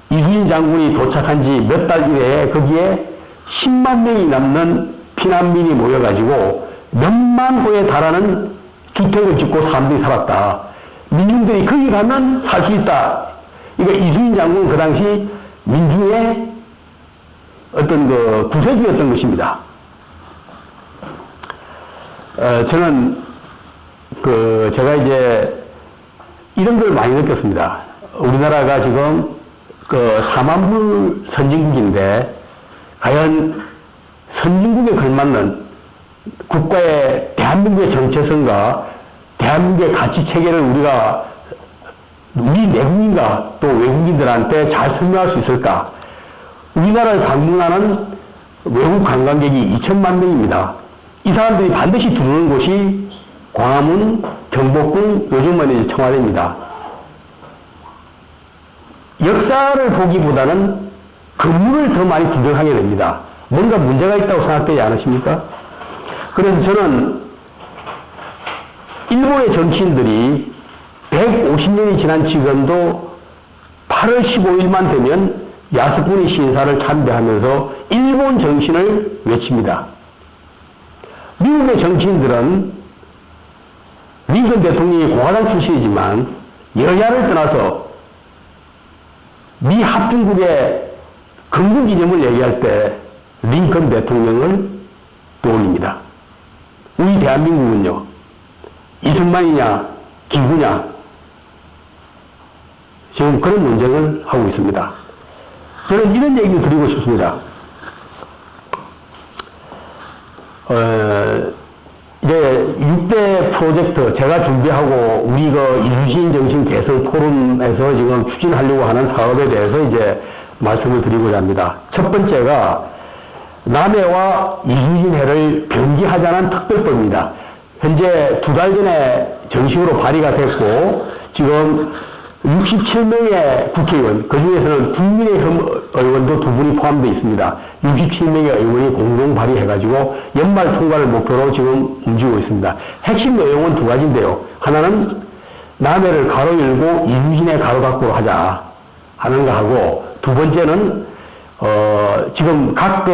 이순신 장군이 도착한 지 몇 달 이내에 거기에 10만 명이 넘는 피난민이 모여가지고 몇만 호에 달하는 주택을 짓고 사람들이 살았다. 민중들이 거기 가면 살 수 있다. 이거 이순신 장군은 그 당시 민중의 어떤 그 구세주였던 것입니다. 저는 제가 이제 이런 걸 많이 느꼈습니다. 우리나라가 지금 그 4만 불 선진국인데 과연 선진국에 걸맞는 국가의 대한민국의 정체성과 대한민국의 가치 체계를 우리 내국인과 또 외국인들한테 잘 설명할 수 있을까? 우리나라를 방문하는 외국 관광객이 2천만 명입니다. 이 사람들이 반드시 들어오는 곳이 광화문, 경복궁, 요즘은 이제 청와대입니다. 역사를 보기보다는 건물을 더 많이 구경하게 됩니다. 뭔가 문제가 있다고 생각되지 않으십니까? 그래서 저는 일본의 정치인들이 150년이 지난 지금도 8월 15일만 되면 야스쿠니 신사를 참배하면서 일본 정신을 외칩니다. 미국의 정치인들은 링컨 대통령이 공화당 출신이지만 여야를 떠나서 미 합중국의 건국 기념을 얘기할 때 링컨 대통령을 떠올립니다. 우리 대한민국은요, 이승만이냐, 기구냐, 지금 그런 논쟁을 하고 있습니다. 저는 이런 얘기를 드리고 싶습니다. 이제 6대 프로젝트 제가 준비하고 우리 이순신 정신 개선 포럼에서 지금 추진하려고 하는 사업에 대해서 이제 말씀을 드리고자 합니다. 첫 번째가 남해와 이순신해를 병기하자는 특별법입니다. 현재 2달 전에 정식으로 발의가 됐고 지금 67명의 국회의원, 그 중에서는 국민의힘 의원도 2분이 포함되어 있습니다. 67명의 의원이 공동 발의해가지고 연말 통과를 목표로 지금 움직이고 있습니다. 핵심 내용은 2가지인데요. 하나는 남해를 가로 열고 이순신의 가로 닫고로 하자 하는 거 하고, 두 번째는 지금 각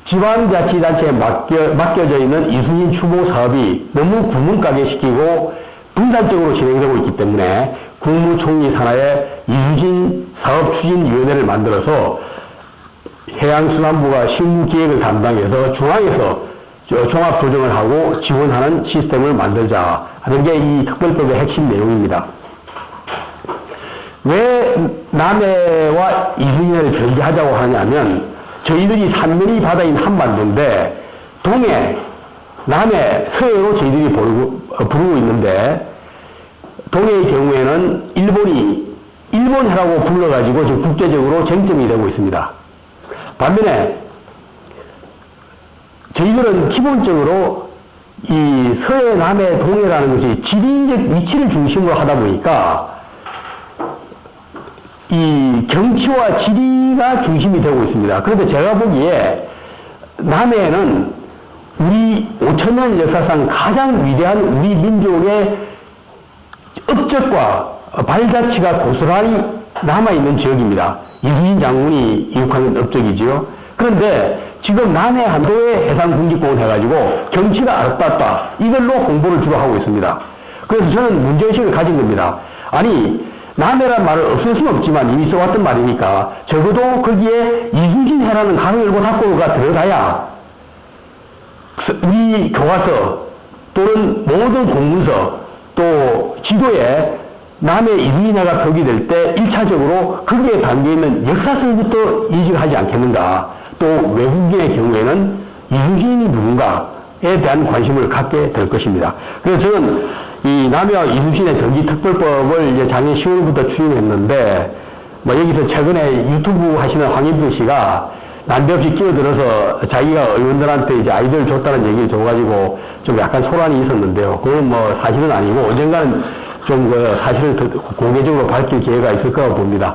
지방자치단체에 맡겨져 있는 이순신 추모 사업이 너무 구멍가게 시키고 분산적으로 진행되고 있기 때문에 국무총리 산하에 이순신 사업추진위원회를 만들어서 해양수산부가 실무기획을 담당해서 중앙에서 종합조정을 하고 지원하는 시스템을 만들자 하는 게 이 특별법의 핵심 내용입니다. 왜 남해와 이순신해를 병기하자고 하냐면 저희들이 산면이 바다인 한반도인데 동해, 남해, 서해로 저희들이 부르고 있는데 동해의 경우에는 일본이 일본해라고 불러가지고 지금 국제적으로 쟁점이 되고 있습니다. 반면에 저희들은 기본적으로 이 서해, 남해, 동해라는 것이 지리적 위치를 중심으로 하다 보니까 이 경치와 지리가 중심이 되고 있습니다. 그런데 제가 보기에 남해는 우리 5천년 역사상 가장 위대한 우리 민족의 업적과 발자취가 고스란히 남아있는 지역입니다. 이순신 장군이 이룩한 업적이지요. 그런데 지금 남해 한도에 해상국립공원 해가지고 경치가 아름답다, 이걸로 홍보를 주로 하고 있습니다. 그래서 저는 문제의식을 가진 겁니다. 아니, 남해란 말을 없앨 수는 없지만 이미 써왔던 말이니까 적어도 거기에 이순신해라는 가로 열고 닫고가 들어가야 우리 교과서 또는 모든 공문서 또 지도에 남의 이순신해가 표기될 때 1차적으로 거기에 담겨있는 역사성부터 인식하지 않겠는가. 또 외국인의 경우에는 이순신이 누군가에 대한 관심을 갖게 될 것입니다. 그래서 저는 이 남해와 이순신의 경기특별법을 이제 작년 10월부터 추진했는데 뭐 여기서 최근에 유튜브 하시는 황인표 씨가 난데없이 끼어들어서 자기가 의원들한테 이제 아이디어를 줬다는 얘기를 줘가지고 좀 약간 소란이 있었는데요. 그건 뭐 사실은 아니고 언젠가는 좀 그 사실을 공개적으로 밝힐 기회가 있을 거라고 봅니다.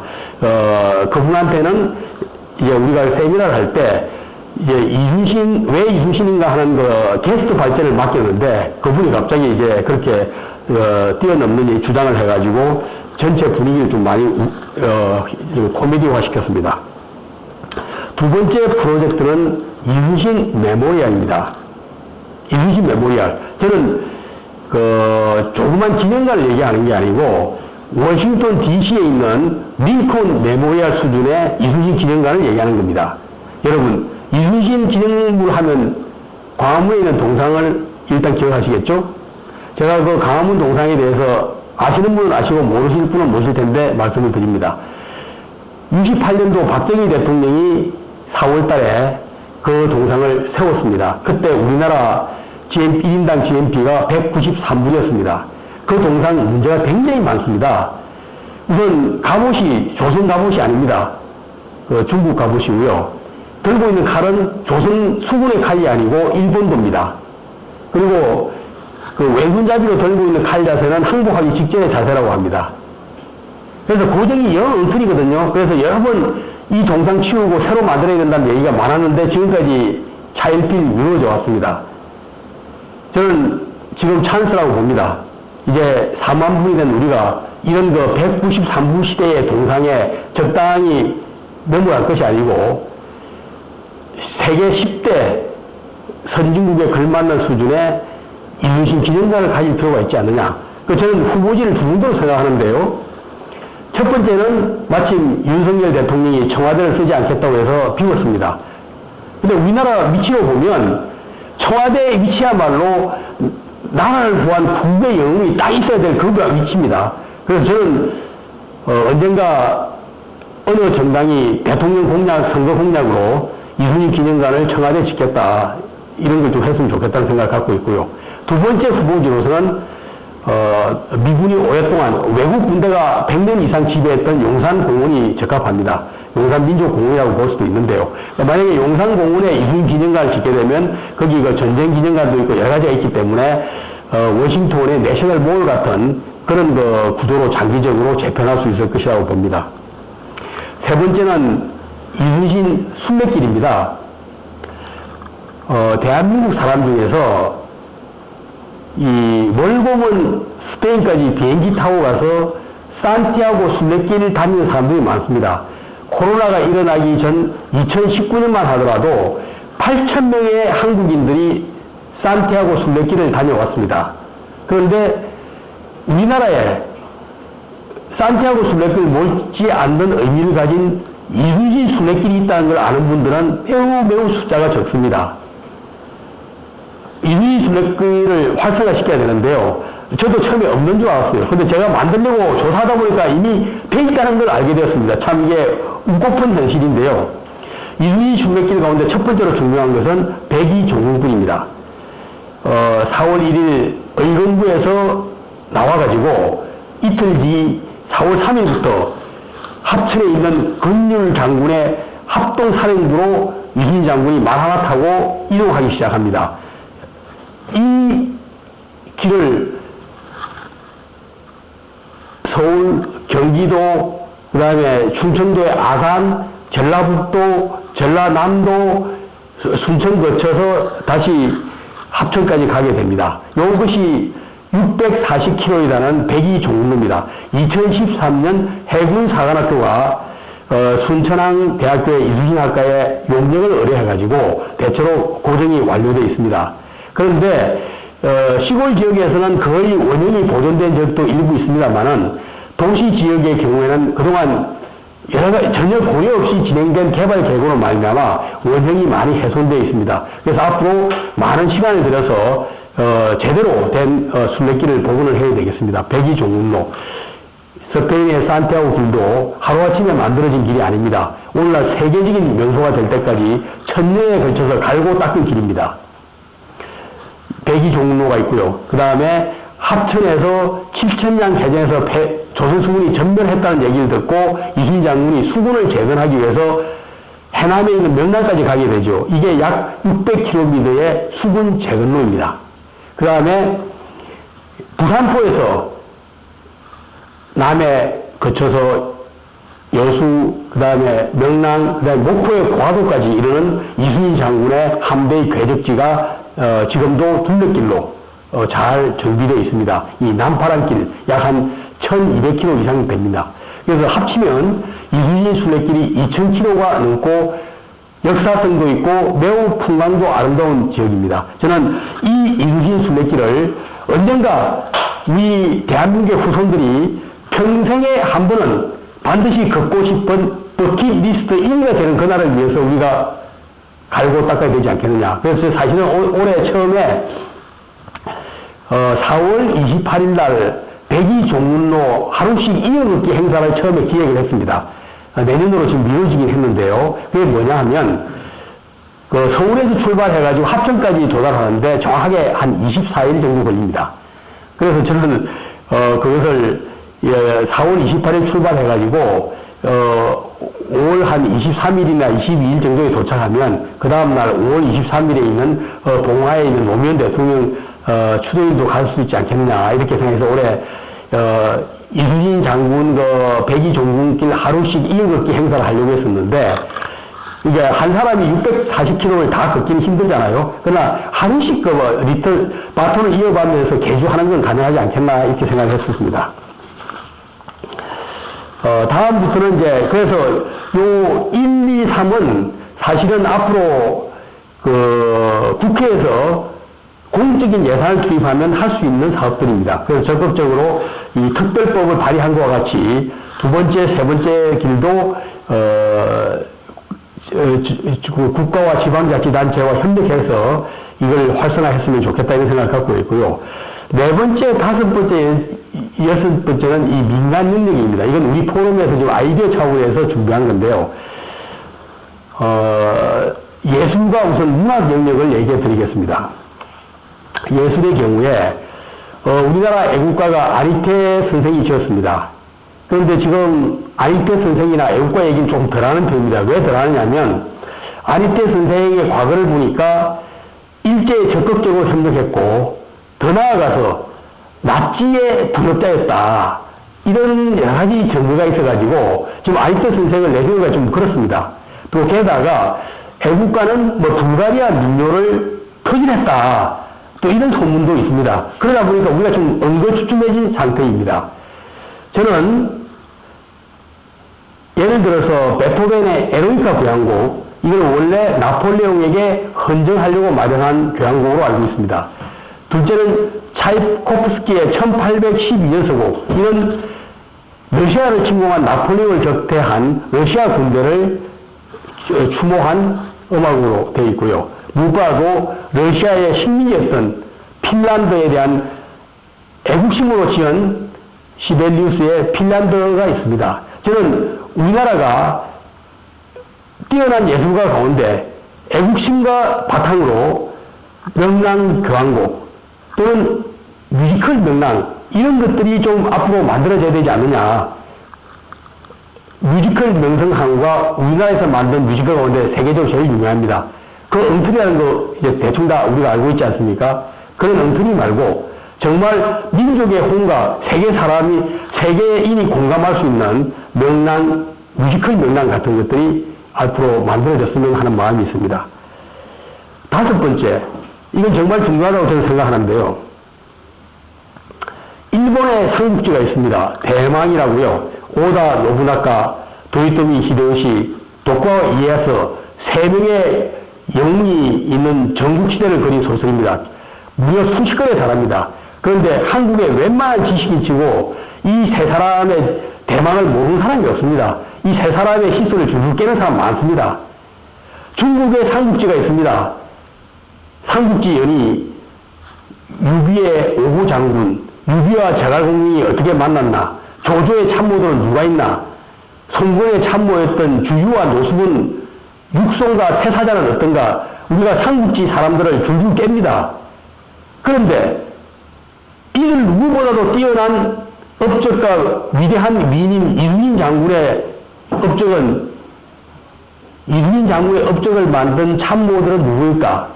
그분한테는 이제 우리가 세미나를 할 때 이제 왜 이순신인가 하는 그 게스트 발제를 맡겼는데 그분이 갑자기 이제 그렇게 뛰어넘는 주장을 해가지고 전체 분위기를 좀 많이 코미디화 시켰습니다. 두 번째 프로젝트는 이순신 메모리알입니다. 이순신 메모리알. 저는 조그만 기념관을 얘기하는 게 아니고 워싱턴 DC에 있는 링컨 메모리알 수준의 이순신 기념관을 얘기하는 겁니다. 여러분, 이순신 기념물 하면 광화문에 있는 동상을 일단 기억하시겠죠? 제가 그 광화문 동상에 대해서 아시는 분은 아시고 모르실 분은 모르실 텐데 말씀을 드립니다. 68년도 박정희 대통령이 4월 달에 그 동상을 세웠습니다. 그때 우리나라 1인당 GNP가 193불이었습니다. 그 동상 문제가 굉장히 많습니다. 우선 갑옷이 조선 갑옷이 아닙니다. 중국 갑옷이고요. 들고 있는 칼은 조선 수군의 칼이 아니고 일본도입니다. 그리고 그 왼손잡이로 들고 있는 칼 자세는 항복하기 직전의 자세라고 합니다. 그래서 고정이 영 엉터리거든요. 그래서 여러 번 이 동상 치우고 새로 만들어야 된다는 얘기가 많았는데 지금까지 차일피일 미뤄져 왔습니다. 저는 지금 찬스라고 봅니다. 이제 4만 분이 된 우리가 이런 그 193부 시대의 동상에 적당히 넘어갈 것이 아니고 세계 10대 선진국에 걸맞는 수준의 이순신 기념관을 가질 필요가 있지 않느냐. 저는 후보지를 두 군데로 생각하는데요. 첫 번째는 마침 윤석열 대통령이 청와대를 쓰지 않겠다고 해서 비웠습니다. 근데 우리나라 위치로 보면 청와대의 위치야말로 나라를 구한 국내 영웅이 딱 있어야 될 그 위치입니다. 그래서 저는 언젠가 어느 정당이 대통령 공약, 선거 공약으로 이순신 기념관을 청와대에 짓겠다 이런 걸 좀 했으면 좋겠다는 생각을 갖고 있고요. 두 번째 후보지로서는 미군이 오랫동안 외국 군대가 100년 이상 지배했던 용산공원이 적합합니다. 용산민족공원이라고 볼 수도 있는데요. 만약에 용산공원에 이순신 기념관을 짓게 되면 거기 그 전쟁 기념관도 있고 여러 가지가 있기 때문에 워싱턴의 내셔널 몰 같은 그런 그 구도로 장기적으로 재편할 수 있을 것이라고 봅니다. 세 번째는 이순신 순례길입니다. 대한민국 사람 중에서 이 멀고 먼 스페인까지 비행기 타고 가서 산티아고 순례길을 다니는 사람들이 많습니다. 코로나가 일어나기 전 2019년만 하더라도 8,000명의 한국인들이 산티아고 순례길을 다녀왔습니다. 그런데 우리나라에 산티아고 순례길 못지 않는 의미를 가진 이순신 순례길이 있다는 걸 아는 분들은 매우 숫자가 적습니다. 이순신 순례길을 활성화시켜야 되는데요. 저도 처음에 없는 줄 알았어요. 근데 제가 만들려고 조사하다 보니까 이미 돼 있다는 걸 알게 되었습니다. 참 이게 웃고픈 현실인데요. 이순신 순례길 가운데 첫 번째로 중요한 것은 백이종군입니다. 4월 1일 의정부에서 나와가지고 이틀 뒤 4월 3일부터 합천에 있는 근율 장군의 합동사령부로 이순신 장군이 말 하나 타고 이동하기 시작합니다. 이 길을 서울, 경기도, 그 다음에 충청도의 아산, 전라북도, 전라남도, 순천 거쳐서 다시 합천까지 가게 됩니다. 이것이 640km이라는 백이종로입니다. 2013년 해군사관학교가 순천항 대학교의 이순신학과에 용역을 의뢰해가지고 대체로 고정이 완료되어 있습니다. 그런데 시골 지역에서는 거의 원형이 보존된 적도 일부 있습니다만은 도시 지역의 경우에는 그동안 여러 가지 전혀 고려 없이 진행된 개발 계획으로 말미암아 원형이 많이 훼손되어 있습니다. 그래서 앞으로 많은 시간을 들여서 제대로 된 순례길을 복원을 해야 되겠습니다. 백이종군로, 스페인의 산티아고 길도 하루아침에 만들어진 길이 아닙니다. 오늘날 세계적인 명소가 될 때까지 1000년에 걸쳐서 갈고 닦은 길입니다. 백이종로가 있고요. 그 다음에 합천에서 7천량 해전에서 조선 수군이 전멸했다는 얘기를 듣고 이순신 장군이 수군을 재건하기 위해서 해남에 있는 명랑까지 가게 되죠. 이게 약 600km의 수군 재건로입니다. 그 다음에 부산포에서 남해 거쳐서 여수, 그 다음에 명랑, 그 다음에 목포의 고화도까지 이르는 이순신 장군의 함대의 궤적지가 지금도 둘레길로 잘 정비되어 있습니다. 이 남파랑길 약 한 1200km 이상 됩니다. 그래서 합치면 이순신 순례길이 2000km가 넘고 역사성도 있고 매우 풍광도 아름다운 지역입니다. 저는 이 이순신 순례길을 언젠가 우리 대한민국의 후손들이 평생에 한 번은 반드시 걷고 싶은 버킷리스트 1위가 되는 그날을 위해서 우리가 갈고 닦아야 되지 않겠느냐. 그래서 사실은 올해 처음에 4월 28일 날 백이종문로 하루씩 이어걷기 행사를 처음에 기획을 했습니다. 내년으로 지금 미뤄지긴 했는데요. 그게 뭐냐 하면 서울에서 출발해가지고 합천까지 도달하는데 정확하게 한 24일 정도 걸립니다. 그래서 저는 그것을 4월 28일 출발해가지고 5월 한 23일이나 22일 정도에 도착하면 그 다음날 5월 23일에 있는 봉화에 있는 노무현 대통령 추도일도 갈 수 있지 않겠느냐 이렇게 생각해서 올해 이순신 장군 백이종군길 하루씩 이어걷기 행사를 하려고 했었는데 이게 한 사람이 640km를 다 걷기는 힘들잖아요. 그러나 하루씩 바톤을 이어가면서 개주하는 건 가능하지 않겠나 이렇게 생각했었습니다. 다음부터는 이제 그래서 요 1, 2, 3은 사실은 앞으로 국회에서 공적인 예산을 투입하면 할 수 있는 사업들입니다. 그래서 적극적으로 이 특별법을 발의한 것과 같이 두 번째, 세 번째 길도 국가와 지방자치단체와 협력해서 이걸 활성화했으면 좋겠다 이런 생각을 갖고 있고요. 네 번째, 다섯 번째, 여섯 번째는 이 민간 능력입니다. 이건 우리 포럼에서 지금 아이디어 차원에서 준비한 건데요. 예술과 우선 문학 영역을 얘기해 드리겠습니다. 예술의 경우에 우리나라 애국가가 아리테 선생이 지었습니다. 그런데 지금 아리테 선생이나 애국가 얘기는 좀 덜 하는 편입니다. 왜 덜 하느냐면 아리테 선생의 과거를 보니까 일제에 적극적으로 협력했고 더 나아가서 나치의 부역자였다. 이런 여러 가지 증거가 있어가지고 지금 아리테 선생을 내세우기가 좀 그렇습니다. 또 게다가 애국가는 불가리아 민요를 표절했다. 또 이런 소문도 있습니다. 그러다 보니까 우리가 좀 엉거주춤해진 상태입니다. 저는 예를 들어서 베토벤의 에로이카 교향곡 이걸 원래 나폴레옹에게 헌정하려고 마련한 교향곡으로 알고 있습니다. 둘째는 차이코프스키의 1812년서곡 이런 러시아를 침공한 나폴레옹을 격퇴한 러시아 군대를 추모한 음악으로 되어 있고요. 무바도 러시아의 식민지였던 핀란드에 대한 애국심으로 지은 시벨리우스의 핀란드가 있습니다. 저는 우리나라가 뛰어난 예술가 가운데 애국심과 바탕으로 명랑 교향곡 또는 뮤지컬 명랑 이런 것들이 좀 앞으로 만들어져야 되지 않느냐. 뮤지컬 명성황후가 우리나라에서 만든 뮤지컬 가운데 세계적으로 제일 유명합니다. 그 엉터리라는 거 이제 대충 다 우리가 알고 있지 않습니까? 그런 엉터리 말고 정말 민족의 혼과 세계인이 공감할 수 있는 명랑, 뮤지컬 명랑 같은 것들이 앞으로 만들어졌으면 하는 마음이 있습니다. 다섯 번째, 이건 정말 중요하다고 저는 생각하는데요. 일본의 삼국지가 있습니다. 대망이라고요. 오다 노부나카, 도요토미 히데요시, 도쿠가와 이에야스 세 명의 영웅이 있는 전국시대를 그린 소설입니다. 무려 수십 권에 달합니다. 그런데 한국의 웬만한 지식인치고 이 세 사람의 대망을 모르는 사람이 없습니다. 이 세 사람의 히스토리를 줄줄 깨는 사람 많습니다. 중국에 삼국지가 있습니다. 삼국지 연이 유비의 오고 장군, 유비와 제갈공명이 어떻게 만났나, 조조의 참모들은 누가 있나, 송건의 참모였던 주유와 노숙은 육송과 태사자는 어떤가, 우리가 삼국지 사람들을 줄줄 깹니다. 그런데 이들 누구보다도 뛰어난 업적가 위대한 위인인 이순신 장군의 업적을 만든 참모들은 누구일까?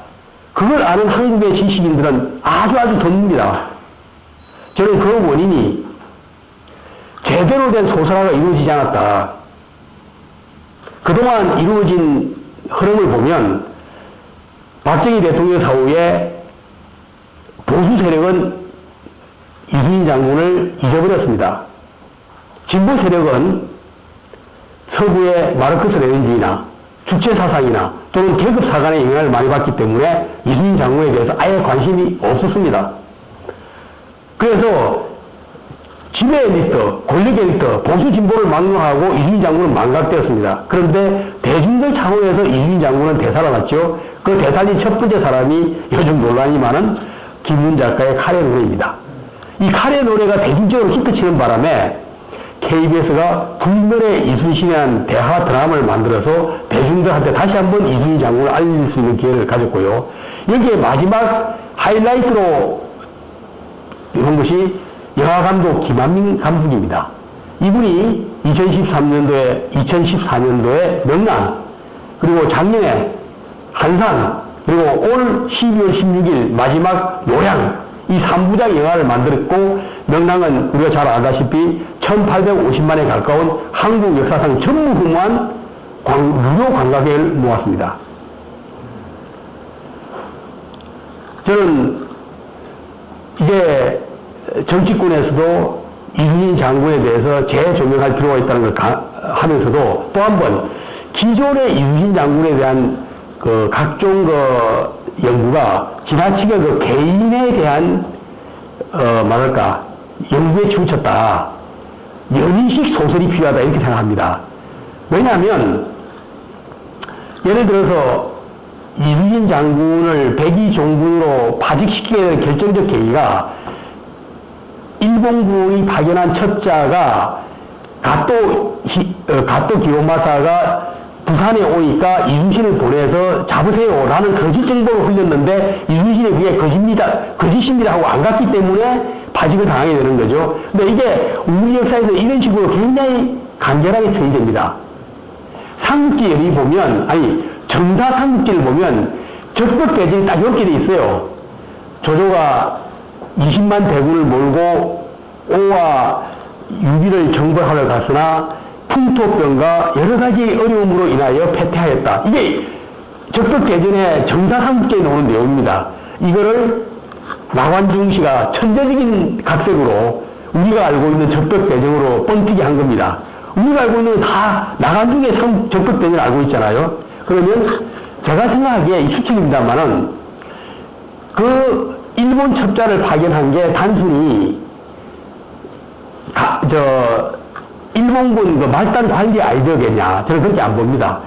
그걸 아는 한국의 지식인들은 아주 드뭅니다. 저는 그 원인이 제대로 된 소설화가 이루어지지 않았다. 그동안 이루어진 흐름을 보면 박정희 대통령 사후에 보수 세력은 이순신 장군을 잊어버렸습니다. 진보 세력은 서구의 마르크스 레닌주의나 주체사상이나 또는 계급사관의 영향을 많이 받기 때문에 이순신 장군에 대해서 아예 관심이 없었습니다. 그래서 지배 엘리트, 권력 엘리트, 보수 진보를 막론하고 이순신 장군은 망각되었습니다. 그런데 대중들 차원에서 이순신 장군은 되살아났죠. 그 되살린 첫 번째 사람이 요즘 논란이 많은 김훈 작가의 카레 노래입니다. 이 카레 노래가 대중적으로 히트치는 바람에 KBS가 불멸의 이순신이라는 대화 드라마를 만들어서 대중들한테 다시 한번 이순신 장군을 알릴 수 있는 기회를 가졌고요. 여기에 마지막 하이라이트로 한 것이 영화감독 김한민 감독입니다. 이분이 2014년도에 명랑, 그리고 작년에 한산, 그리고 올 12월 16일 마지막 요량, 이 3부작 영화를 만들었고, 명랑은 우리가 잘 알다시피 1850만에 가까운 한국 역사상 전무후무한 유료 관광객을 모았습니다. 저는 이제 정치권에서도 이순신 장군에 대해서 재조명할 필요가 있다는 걸 하면서도 또 한 번 기존의 이순신 장군에 대한 그 각종 그 연구가 지나치게 그 개인에 대한 연구에 치우쳤다. 연인식 소설이 필요하다 이렇게 생각합니다. 왜냐하면 예를 들어서 이순신 장군을 백의 종군으로 파직시키게 된 결정적 계기가 일본군이 파견한 첩자가 가토 기요마사가 부산에 오니까 이순신을 보내서 잡으세요 라는 거짓 정보를 흘렸는데 이순신이 그게 거짓입니다 하고 안 갔기 때문에 파직을 당하게 되는 거죠. 근데 이게 우리 역사에서 이런 식으로 굉장히 간결하게 처리됩니다. 삼국지 여기 보면, 정사 삼국지를 보면 적벽 대전이 딱 이렇게 돼 있어요. 조조가 20만 대군을 몰고 오와 유비를 정벌하러 갔으나 풍토병과 여러 가지 어려움으로 인하여 패퇴하였다. 이게 적벽대전의 정사삼국지에 나오는 내용입니다. 이거를 나관중 씨가 천재적인 각색으로 우리가 알고 있는 적벽대전으로 뻥튀기 한 겁니다. 우리가 알고 있는 건 다 나관중의 적벽대전을 알고 있잖아요. 그러면 제가 생각하기에 이 추측입니다만은 그 일본 첩자를 파견한 게 단순히 일본군 그 말단 관리 아이디어겠냐? 저는 그렇게 안 봅니다.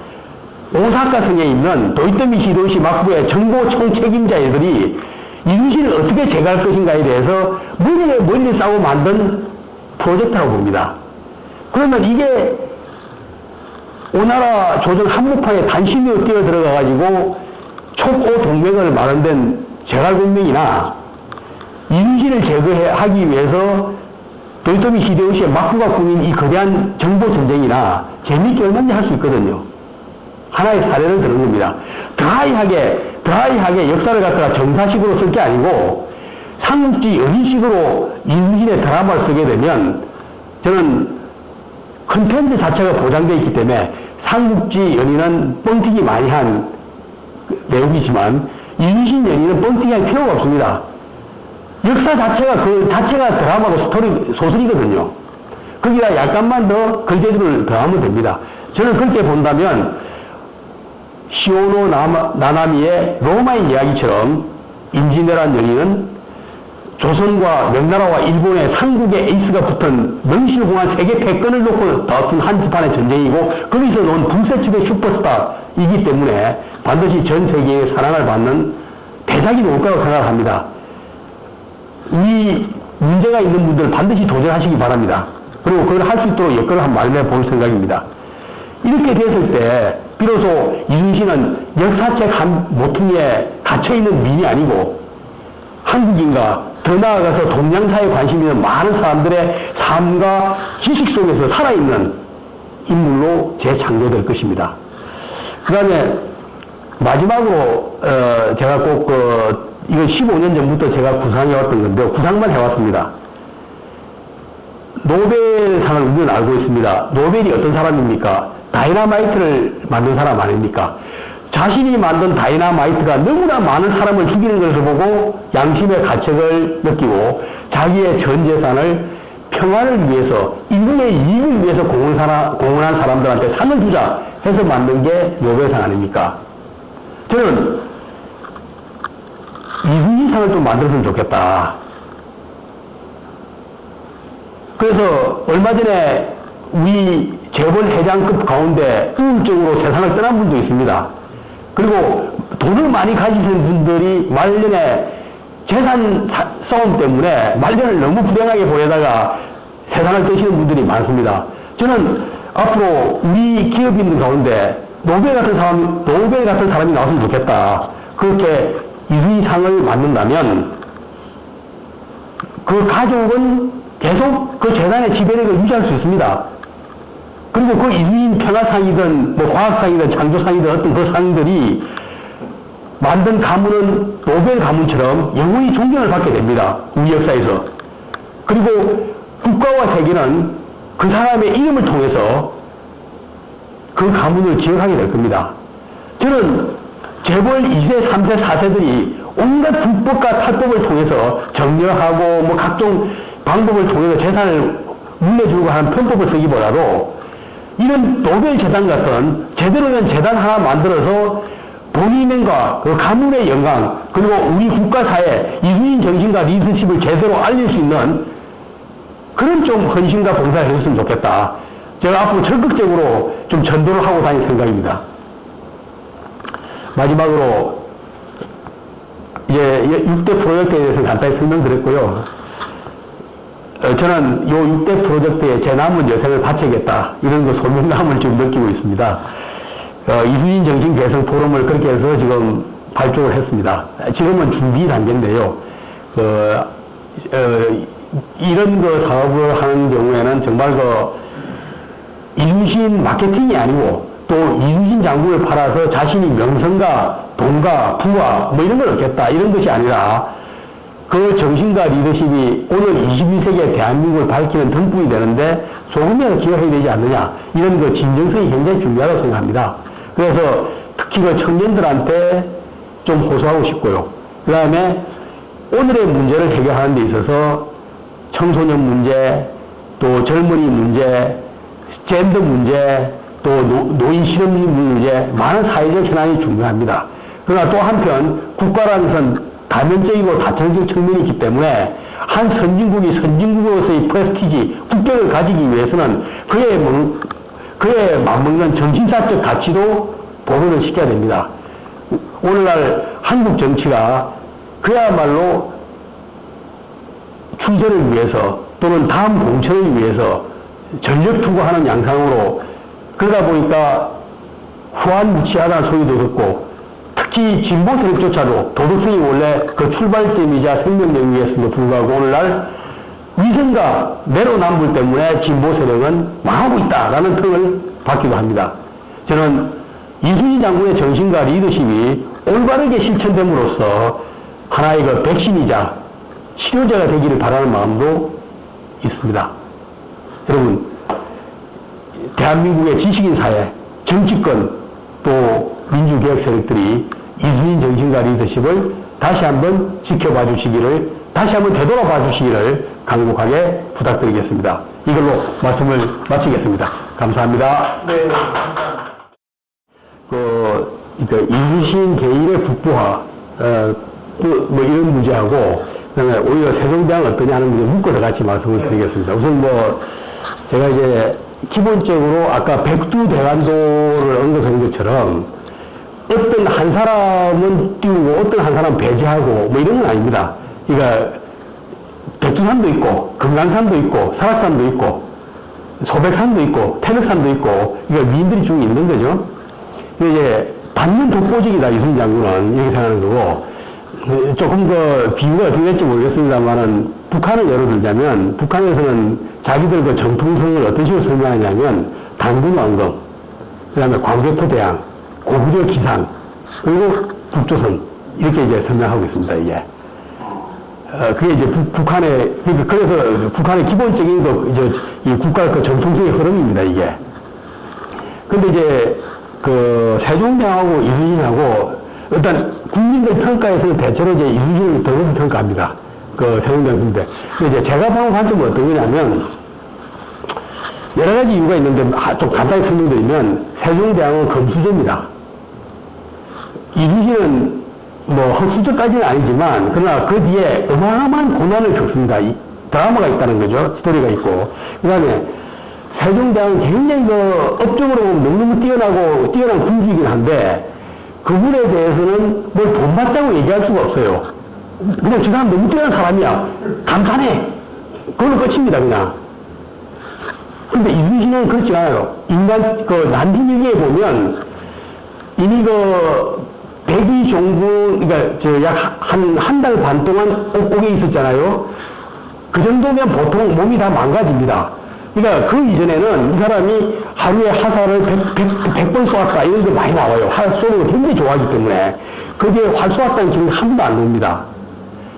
오사카 성에 있는 도이토미 히데요시 막부의 정보 총책임자들이 이순신을 어떻게 제거할 것인가에 대해서 머리를 싸고 만든 프로젝트라고 봅니다. 그러면 이게 오나라 조정 한복판에 단신으로 뛰어들어가가지고 촉오 동맹을 마련된 제갈공명이나 이순신을 제거하기 위해서 도요토미 히데요시의 막부가 꾸민 이 거대한 정보전쟁이나 재미있게 얼마든지 할 수 있거든요. 하나의 사례를 드는 겁니다. 드라이하게 역사를 갖다가 정사식으로 쓸 게 아니고 삼국지 연인식으로 이순신의 드라마를 쓰게 되면 저는 컨텐츠 자체가 보장되어 있기 때문에 삼국지 연인은 뻥튀기 많이 한 내용이지만 이순신 연인은 뻥튀기 할 필요가 없습니다. 역사 자체가 드라마고 소설이거든요. 거기다 약간만 더 글재주를 더하면 됩니다. 저는 그렇게 본다면 시오노 나나미의 로마의 이야기처럼 임진왜란 연인은 조선과 명나라와 일본의 삼국의 에이스가 붙은 명실공한 세계 패권을 놓고 다툰 한지판의 전쟁이고 거기서 놓은 불세축의 슈퍼스타이기 때문에 반드시 전 세계의 사랑을 받는 대작이 나올 거라고 생각합니다. 우리 문제가 있는 분들 반드시 도전하시기 바랍니다. 그리고 그걸 할 수 있도록 여건을 한번 마련해 볼 생각입니다. 이렇게 됐을 때 비로소 이순신은 역사책 한 모퉁이에 갇혀있는 민이 아니고 한국인과 더 나아가서 동양사에 관심 있는 많은 사람들의 삶과 지식 속에서 살아있는 인물로 재창조될 것입니다. 그 다음에 마지막으로 제가 꼭 이건 15년 전부터 제가 구상해왔던 건데요. 구상만 해왔습니다. 노벨상을 우리는 알고 있습니다. 노벨이 어떤 사람입니까? 다이너마이트를 만든 사람 아닙니까? 자신이 만든 다이너마이트가 너무나 많은 사람을 죽이는 것을 보고 양심의 가책을 느끼고 자기의 전 재산을 평화를 위해서 인류의 이익을 위해서 공헌한 사람들한테 상을 주자 해서 만든 게 노벨상 아닙니까? 저는 이순신상을 좀 만들었으면 좋겠다. 그래서 얼마 전에 우리 재벌 회장급 가운데 우울증으로 세상을 떠난 분도 있습니다. 그리고 돈을 많이 가지신 분들이 말년에 재산 싸움 때문에 말년을 너무 불행하게 보내다가 세상을 떠시는 분들이 많습니다. 저는 앞으로 우리 기업인들 가운데 노벨 같은 사람이 나왔으면 좋겠다. 그렇게 이순신상을 만든다면 그 가족은 계속 그 재단의 지배력을 유지할 수 있습니다. 그리고 그 이순신 평화상이든 뭐 과학상이든 창조상이든 어떤 그 상들이 만든 가문은 노벨 가문처럼 영원히 존경을 받게 됩니다. 우리 역사에서. 그리고 국가와 세계는 그 사람의 이름을 통해서 그 가문을 기억하게 될 겁니다. 저는 재벌 2세, 3세, 4세들이 온갖 불법과 탈법을 통해서 정려하고 뭐 각종 방법을 통해서 재산을 물려주고 하는 편법을 쓰기보다도 이런 노벨 재단 같은 제대로 된 재단 하나 만들어서 본인과 그 가문의 영광 그리고 우리 국가사에 이순신 정신과 리더십을 제대로 알릴 수 있는 그런 좀 헌신과 봉사를 해줬으면 좋겠다. 제가 앞으로 적극적으로 좀 전도를 하고 다닐 생각입니다. 마지막으로 이제 6대 프로젝트에 대해서 간단히 설명드렸고요. 저는 이 6대 프로젝트에 제 남은 여생을 바치겠다. 이런 그 소명감을 지금 느끼고 있습니다. 이순신 정신 개성 포럼을 그렇게 해서 지금 발족을 했습니다. 지금은 준비 단계인데요. 이런 그 사업을 하는 경우에는 정말 이순신 마케팅이 아니고 또 이순신 장군을 팔아서 자신이 명성과 돈과 부와 뭐 이런 걸 얻겠다. 이런 것이 아니라 그 정신과 리더십이 오늘 21세기의 대한민국을 밝히는 등불이 되는데 조금이라도 기여해야 되지 않느냐. 이런 그 진정성이 굉장히 중요하다고 생각합니다. 그래서 특히 그 청년들한테 좀 호소하고 싶고요. 그 다음에 오늘의 문제를 해결하는 데 있어서 청소년 문제, 또 젊은이 문제, 젠더 문제, 또 노인 실업률 문제, 많은 사회적 현안이 중요합니다. 그러나 또 한편 국가라는 것은 다면적이고 다층적 측면이 있기 때문에 한 선진국이 선진국으로서의 프레스티지, 국격을 가지기 위해서는 그에 맞먹는 정신사적 가치도 보존을 시켜야 됩니다. 오늘날 한국 정치가 그야말로 출세를 위해서 또는 다음 공천을 위해서 전력 투구하는 양상으로 그러다 보니까 후한무치하다는 소리도 듣고 특히 진보 세력조차도 도덕성이 원래 그 출발점이자 생명력이었음에도 불구하고 오늘날 위선과 내로남불 때문에 진보 세력은 망하고 있다라는 평을 받기도 합니다. 저는 이순신 장군의 정신과 리더십이 올바르게 실천됨으로써 하나의 그 백신이자 치료제가 되기를 바라는 마음도 있습니다. 여러분, 대한민국의 지식인 사회, 정치권, 또 민주개혁 세력들이 이순신 정신과 리더십을 다시 한번 지켜봐 주시기를, 다시 한번 되돌아봐 주시기를 간곡하게 부탁드리겠습니다. 이걸로 말씀을 마치겠습니다. 감사합니다. 네, 감사합니다. 이순신 개인의 국부화, 뭐 이런 문제하고, 그다음에 오히려 세종대왕 어떠냐 하는 문제 묶어서 같이 말씀을 드리겠습니다. 우선 뭐 제가 이제 기본적으로 아까 백두대간도를 언급한 것처럼 어떤 한 사람은 띄우고 어떤 한 사람은 배제하고 뭐 이런 건 아닙니다. 그러니까 백두산도 있고 금강산도 있고 설악산도 있고 소백산도 있고 태백산도 있고 그러니까 위인들이 쭉 있는 거죠. 이제 받는 독보적이다 이순신 장군은 이렇게 생각하는 거고 조금 더 비유가 어떻게 될지 모르겠습니다만은 북한을 예로 들자면 북한에서는 자기들 그 정통성을 어떤 식으로 설명하냐면 단군왕검, 그 다음에 광개토대왕, 고구려 기상, 그리고 북조선 이렇게 이제 설명하고 있습니다. 이게 그게 이제 북한의 그래서 북한의 기본적인 이 국가의 그 정통성의 흐름입니다. 이게. 근데 이제 그 세종대왕하고 이순신하고 일단 국민들 평가에서는 대체로 이제 이순신을 더 높이 평가합니다. 그 세종대왕 군대. 근데 이제 제가 보는 관점은 어떤 거냐면 여러 가지 이유가 있는데 좀 간단히 설명드리면 세종대왕은 금수저입니다. 이순신은 뭐 흑수저까지는 아니지만 그러나 그 뒤에 어마어마한 고난을 겪습니다. 이 드라마가 있다는 거죠. 스토리가 있고. 그 다음에 세종대왕은 굉장히 그 업적으로 보면 너무너무 뛰어난 군주이긴 한데 그분에 대해서는 뭘 본받자고 얘기할 수가 없어요. 그냥 저 사람 너무 뛰어난 사람이야. 감탄해. 그걸로 끝입니다, 그냥. 근데 이순신은 그렇지 않아요. 인간, 난징일기에 보면 이미 백의 종군, 그러니까 약 한 달 반 동안 옥에 있었잖아요. 그 정도면 보통 몸이 다 망가집니다. 그러니까 그 이전에는 이 사람이 하루에 하사를 100번 쏘았다 이런 게 많이 나와요. 활 쏘는 걸 굉장히 좋아하기 때문에. 거기에 활 쏘았다는 기록이 한 번도 안 나옵니다.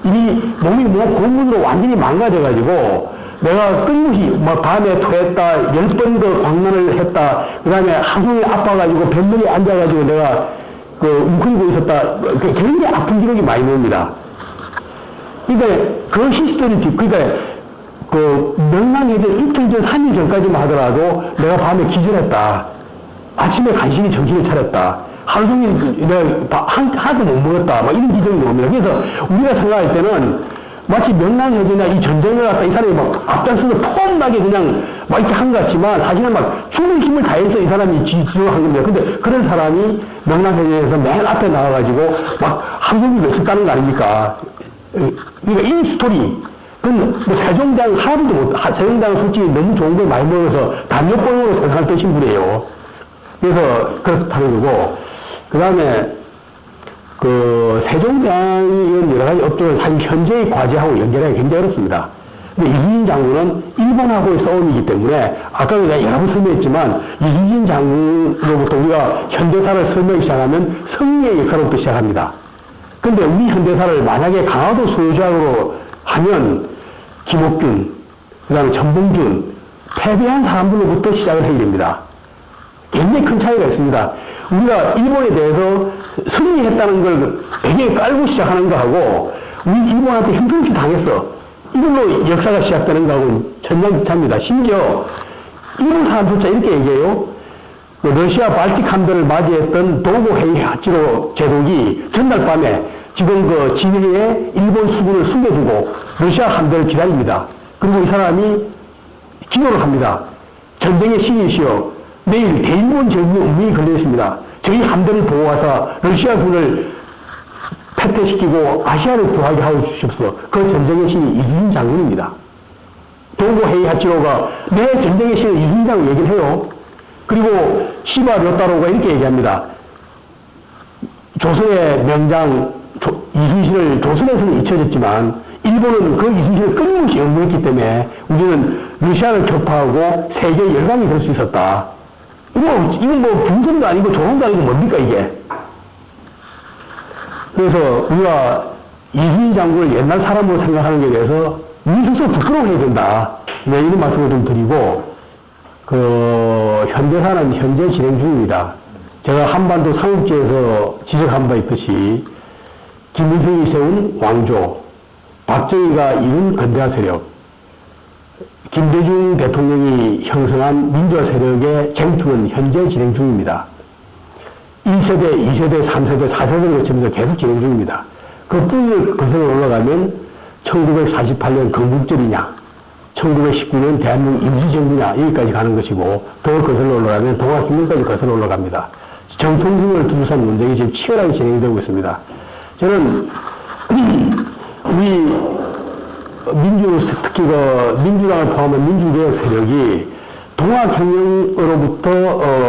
이미 몸이 고문으로 완전히 망가져가지고 내가 끊임없이 뭐 밤에 토했다, 10번 그 광란을 했다, 그 다음에 하루 종일 아파가지고 뱃머리에 앉아가지고 내가 웅크리고 있었다. 굉장히 아픈 기록이 많이 나옵니다. 그러니까 그 히스토리, 그러니까 명랑해전 이틀 전, 3일 전까지만 하더라도 내가 밤에 기절했다. 아침에 간신히 정신을 차렸다. 하루 종일 내가 하나도 못 먹었다. 막 이런 기적이 나옵니다. 그래서 우리가 생각할 때는 마치 명랑해전이나 이 전쟁을 갖다 이 사람이 막 앞장서서 폼나게 그냥 막 이렇게 한 것 같지만 사실은 막 죽을 힘을 다해서 이 사람이 지도한 겁니다. 근데 그런 사람이 명랑해전에서 맨 앞에 나와가지고 막 하루 종일 외쳤다는 거 아닙니까? 그러니까 이 스토리. 그건 뭐 세종대왕 하나도 못, 세종대왕 솔직히 너무 좋은 걸 많이 먹어서 담력권으로 세상을 뜨신 분이에요. 그래서 그렇다는 거고, 그 다음에 세종대왕이 이런 여러 가지 업적을 사실 현재의 과제하고 연결하기 굉장히 어렵습니다. 근데 이순신 장군은 일본하고의 싸움이기 때문에 아까도 내가 여러 번 설명했지만 이순신 장군으로부터 우리가 현대사를 설명하기 시작하면 승리의 역사로부터 시작합니다. 근데 우리 현대사를 만약에 강화도 수호지학으로 하면 김옥균, 그 다음에 전봉준, 패배한 사람들로부터 시작을 해야 됩니다. 굉장히 큰 차이가 있습니다. 우리가 일본에 대해서 승리했다는 걸 배경에 깔고 시작하는 거하고 우리 일본한테 형편없이 당했어. 이걸로 역사가 시작되는 거하고는 천냥지차입니다. 심지어 일본 사람조차 이렇게 얘기해요. 러시아 발틱 함대를 맞이했던 도고 헤이하치로 제독이 전날 밤에 지금 진해에 일본 수군을 숨겨두고 러시아 함대를 기다립니다. 그리고 이 사람이 기도를 합니다. 전쟁의 신이시여, 내일 대일본 제국의 운명이 걸려있습니다. 저희 함대를 보호하사 러시아군을 패퇴시키고 아시아를 구하게 하여 주십시오. 그 전쟁의 신이 이순신 장군입니다. 도고 헤이하치로가 내 전쟁의 신은 이순신 장군 얘기를 해요. 그리고 시바 료타로가 이렇게 얘기합니다. 조선의 명장 이순신을 조선에서는 잊혀졌지만 일본은 그 이순신을 끊임없이 연구했기 때문에 우리는 러시아를 격파하고 세계의 열강이 될 수 있었다. 이건 뭐 분석도 아니고 조롱도 아니고 뭡니까 이게. 그래서 우리가 이순신 장군을 옛날 사람으로 생각하는 게 대해서 우리 스스로 부끄러워해야 된다. 네, 이런 말씀을 좀 드리고 현대사는 현재 진행 중입니다. 제가 한반도 삼국지에서 지적한 바 있듯이 김일성이 세운 왕조, 박정희가 이룬 근대화 세력, 김대중 대통령이 형성한 민주화 세력의 쟁투는 현재 진행 중입니다. 1세대, 2세대, 3세대, 4세대를 거치면서 계속 진행 중입니다. 그 뿌리를 거슬러 올라가면 1948년 건국절이냐, 1919년 대한민국 임시정부냐, 여기까지 가는 것이고, 더 거슬러 올라가면 동학혁명까지 거슬러 올라갑니다. 정통성을 두루산 논쟁이 지금 치열하게 진행되고 있습니다. 저는, 우리 특히 민주당을 포함한 민주개혁 세력이 동학혁명으로부터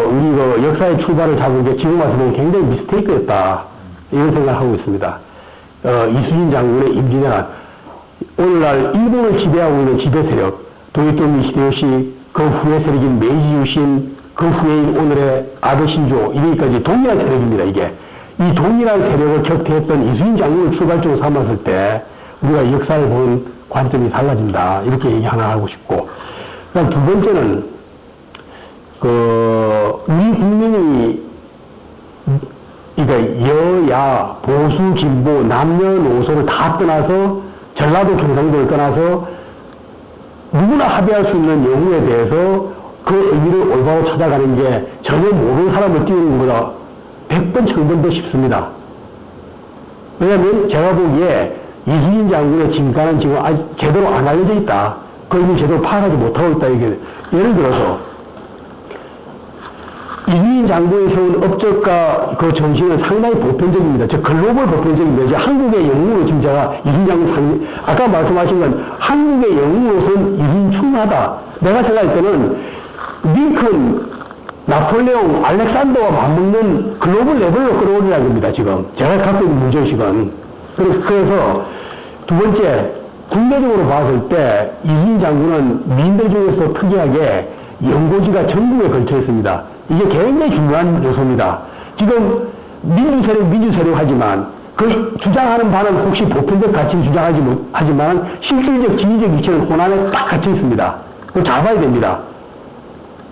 우리 역사의 출발을 잡은 게 지금 와서 보면 굉장히 미스테이크였다. 이런 생각을 하고 있습니다. 이순신 장군의 임진왜란, 오늘날 일본을 지배하고 있는 지배 세력, 도요토미 히데요시, 그 후에 세력인 메이지 유신, 그 후에 오늘의 아베 신조, 이러기까지 동일한 세력입니다, 이게. 이 동일한 세력을 격퇴했던 이순신 장군을 출발점으로 삼았을 때 우리가 역사를 보는 관점이 달라진다. 이렇게 얘기 하나 하고 싶고. 그다음 두 번째는, 우리 국민이, 그러니까 여야, 보수, 진보, 남녀노소를 다 떠나서 전라도, 경상도를 떠나서 누구나 합의할 수 있는 영웅에 대해서 그 의미를 올바로 찾아가는 게 전혀 모르는 사람을 띄우는 것보다 100번, 1000번 더 쉽습니다. 왜냐하면 제가 보기에 이순신 장군의 진가는 지금 아직 제대로 안 알려져 있다. 그 의미를 제대로 파악하지 못하고 있다. 이게 예를 들어서 이순신 장군이 세운 업적과 그 정신은 상당히 보편적입니다. 저 글로벌 보편적입니다. 이제 한국의 영웅으로 지금 제가 이순신 장군 아까 말씀하신 건 한국의 영웅으로서는 이순신 충분하다. 내가 생각할 때는 링컨, 나폴레옹, 알렉산더와 맞먹는 글로벌 레벨로 끌어올리라는 겁니다. 지금 제가 갖고 있는 문제의식은. 그래서 두 번째, 국내적으로 봤을 때 이순신 장군은 미인들 중에서도 특이하게 연고지가 전국에 걸쳐 있습니다. 이게 굉장히 중요한 요소입니다. 지금 민주세력 하지만 그 주장하는 바는 혹시 보편적 가치를 하지만 실질적 지리적 위치는 호남에 딱 갇혀 있습니다. 그걸 잡아야 됩니다.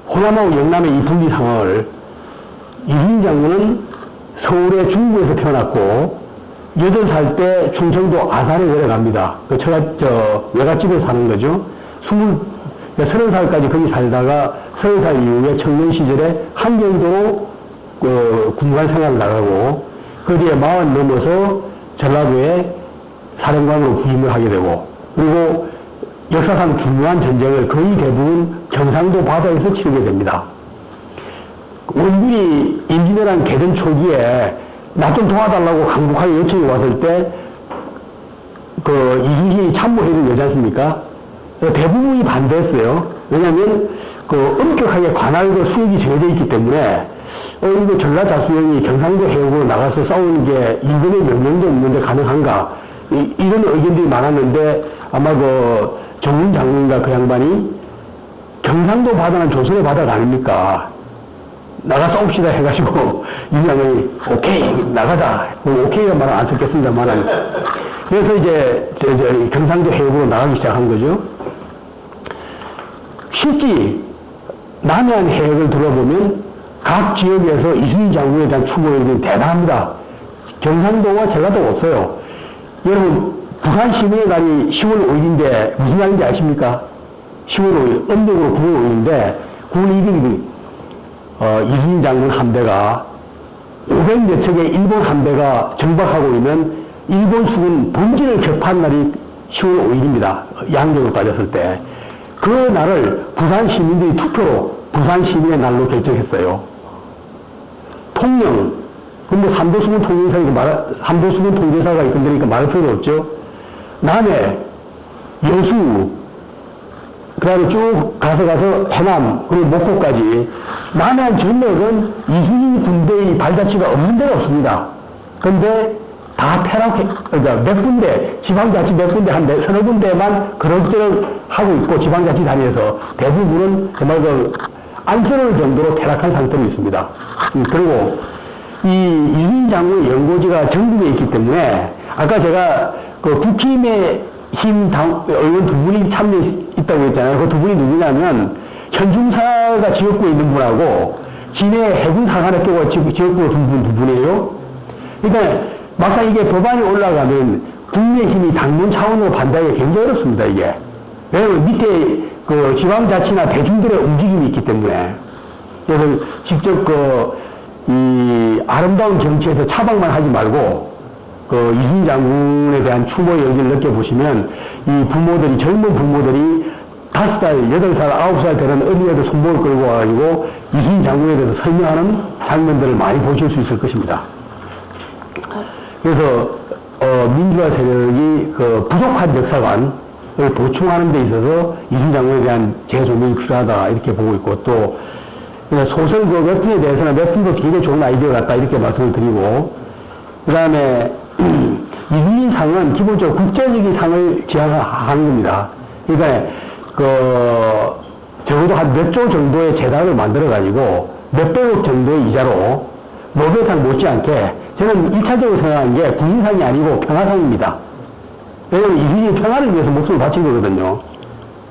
호남하고 영남의 이 분리 상황을 이순신 장군은 서울의 중구에서 태어났고 8살 때 충청도 아산에 내려갑니다. 외갓집에 사는 거죠. 30살까지 거기 살다가 30살 이후에 청년 시절에 한경도로 군관 생활을 나가고 그 뒤에 40 넘어서 전라도에 사령관으로 부임을 하게 되고 그리고 역사상 중요한 전쟁을 거의 대부분 경상도 바다에서 치르게 됩니다. 원군이 임진왜란 개전 초기에 나 좀 도와달라고 강국하게 요청이 왔을 때 이순신이 참모해준 여지 않습니까? 대부분이 반대했어요. 왜냐하면 엄격하게 관할과 수역이 정해져 있기 때문에 이거 전라자수령이 경상도 해역으로 나가서 싸우는 게 일본의 명령도 없는데 가능한가? 이런 의견들이 많았는데 아마 정문 장군인가 그 양반이 경상도 바다는 조선의 바다가 아닙니까? 나가 싸웁시다 해가지고 이 양반이 오케이 나가자. 오케이가 말은 안 썼겠습니다만은 그래서 이제 경상도 해역으로 나가기 시작한 거죠. 실제 남해안 해역을 들어보면 각 지역에서 이순신 장군에 대한 추모율이 대단합니다. 경상도와 전라도가 없어요. 여러분 부산 시민의 날이 10월 5일인데 무슨 날인지 아십니까? 10월 5일 음력으로 9월 5일인데 9월 1일이 이순신 장군 함대가 500여 척의 일본 함대가 정박하고 있는 일본 수군 본진을 격파한 날이 10월 5일입니다. 양력으로 따졌을 때. 그 날을 부산 시민들이 투표로 부산 시민의 날로 결정했어요. 통영, 삼도수군 삼도수군 통제사가 있던데니까 말할 필요도 없죠. 남해, 여수, 그 다음에 쭉 가서 해남, 그리고 목포까지 남해안 전역은 이순신 군대의 발자취가 없는 데가 없습니다. 근데 다 그러니까 몇 군데, 지방자치 몇 군데 한 서너 군데만 그럭저럭 하고 있고 지방자치 단위에서 대부분은 정말 안쓰러울 정도로 퇴락한 상태로 있습니다. 그리고 이 이순신 장군의 연고지가 전국에 있기 때문에 아까 제가 국힘의 의원 두 분이 참여했다고 했잖아요. 그 두 분이 누구냐면 현중사가 지역구에 있는 분하고 진해 해군사관에 또 지역구에 두 분이에요. 그러니까 막상 이게 법안이 올라가면 국민의힘이 당론 차원으로 반대하기가 굉장히 어렵습니다, 이게. 왜냐면 밑에 지방자치나 대중들의 움직임이 있기 때문에. 그래서 직접 이 아름다운 경치에서 차박만 하지 말고 그 이순신 장군에 대한 추모 열기를 느껴보시면 이 부모들이, 젊은 부모들이 5살, 8살, 9살 되는 어린애들 손목을 끌고 와가지고 이순신 장군에 대해서 설명하는 장면들을 많이 보실 수 있을 것입니다. 그래서 민주화 세력이 그 부족한 역사관을 보충하는 데 있어서 이순신 장군에 대한 재조명이 필요하다 이렇게 보고 있고, 또 소설 그 웹툰에 대해서는 웹툰도 굉장히 좋은 아이디어 같다 이렇게 말씀을 드리고, 그 다음에 이순신 상은 기본적으로 국제적인 상을 지향하는 겁니다. 그러니까 적어도 한 몇 조 정도의 재단을 만들어 가지고 몇백억 정도의 이자로 노벨상 못지않게, 저는 1차적으로 생각한 게 국민상이 아니고 평화상입니다. 왜냐면 이순신이 평화를 위해서 목숨을 바친 거거든요.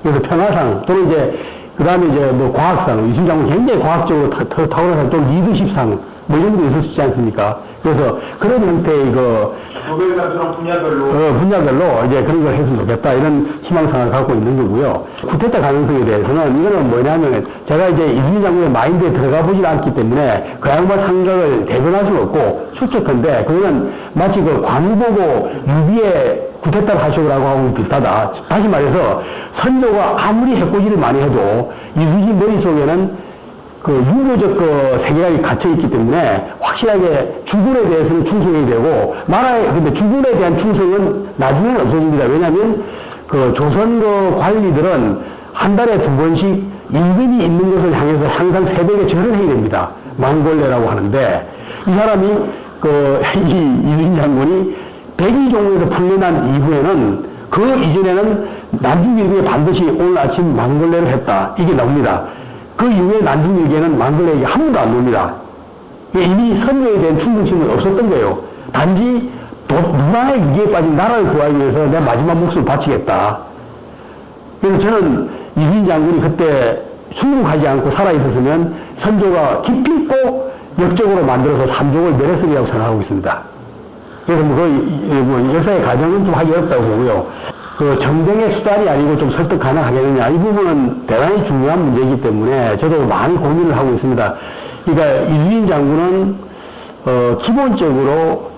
그래서 평화상, 또는 이제 그 다음에 이제 뭐 과학상, 이순신 장군 굉장히 과학적으로 탁월한 또 리더십상 뭐 이런 것도 있었지 않습니까? 그래서 그런 형태의 노벨상처럼 분야별로 분야별로 이제 그런 걸 했으면 좋겠다 이런 희망상을 갖고 있는 거고요. 쿠데타 가능성에 대해서는 이거는 뭐냐면, 제가 이제 이순신 장군의 마인드에 들어가 보질 않기 때문에 그 양반 생각을 대변할 수는 없고 추측한데, 그거는 마치 그 관우 보고 유비의 쿠데타를 하시오라고 하고 비슷하다. 다시 말해서 선조가 아무리 해코지를 많이 해도 이순신 머릿속에는 그 유교적 그 세계관이 갇혀 있기 때문에 확실하게 주군에 대해서는 충성이 되고, 근데 주군에 대한 충성은 나중에는 없어집니다. 왜냐하면 그 조선 그 관리들은 한 달에 2번씩 임금이 있는 것을 향해서 항상 새벽에 절을 해야 됩니다. 망골레라고 하는데, 이 사람이 이 이순신 장군이 백의종에서 풀려난 이후에는, 그 이전에는 난중일기에 반드시 오늘 아침 망골레를 했다 이게 나옵니다. 그 이후에 난중일기에는 망골레 얘기 한 번도 안 나옵니다. 이미 선조에 대한 충성심은 없었던 거예요. 단지 누나의 위기에 빠진 나라를 구하기 위해서 내 마지막 목숨을 바치겠다. 그래서 저는 이순신 장군이 그때 순국하지 않고 살아있었으면 선조가 기필코 역적으로 만들어서 삼족을 멸했으리라고 생각하고 있습니다. 그래서 역사의 가정은 좀 하기 어렵다고 보고요. 그 정쟁의 수단이 아니고 좀 설득 가능하겠느냐, 이 부분은 대단히 중요한 문제이기 때문에 저도 많이 고민을 하고 있습니다. 그러니까 이순신 장군은 기본적으로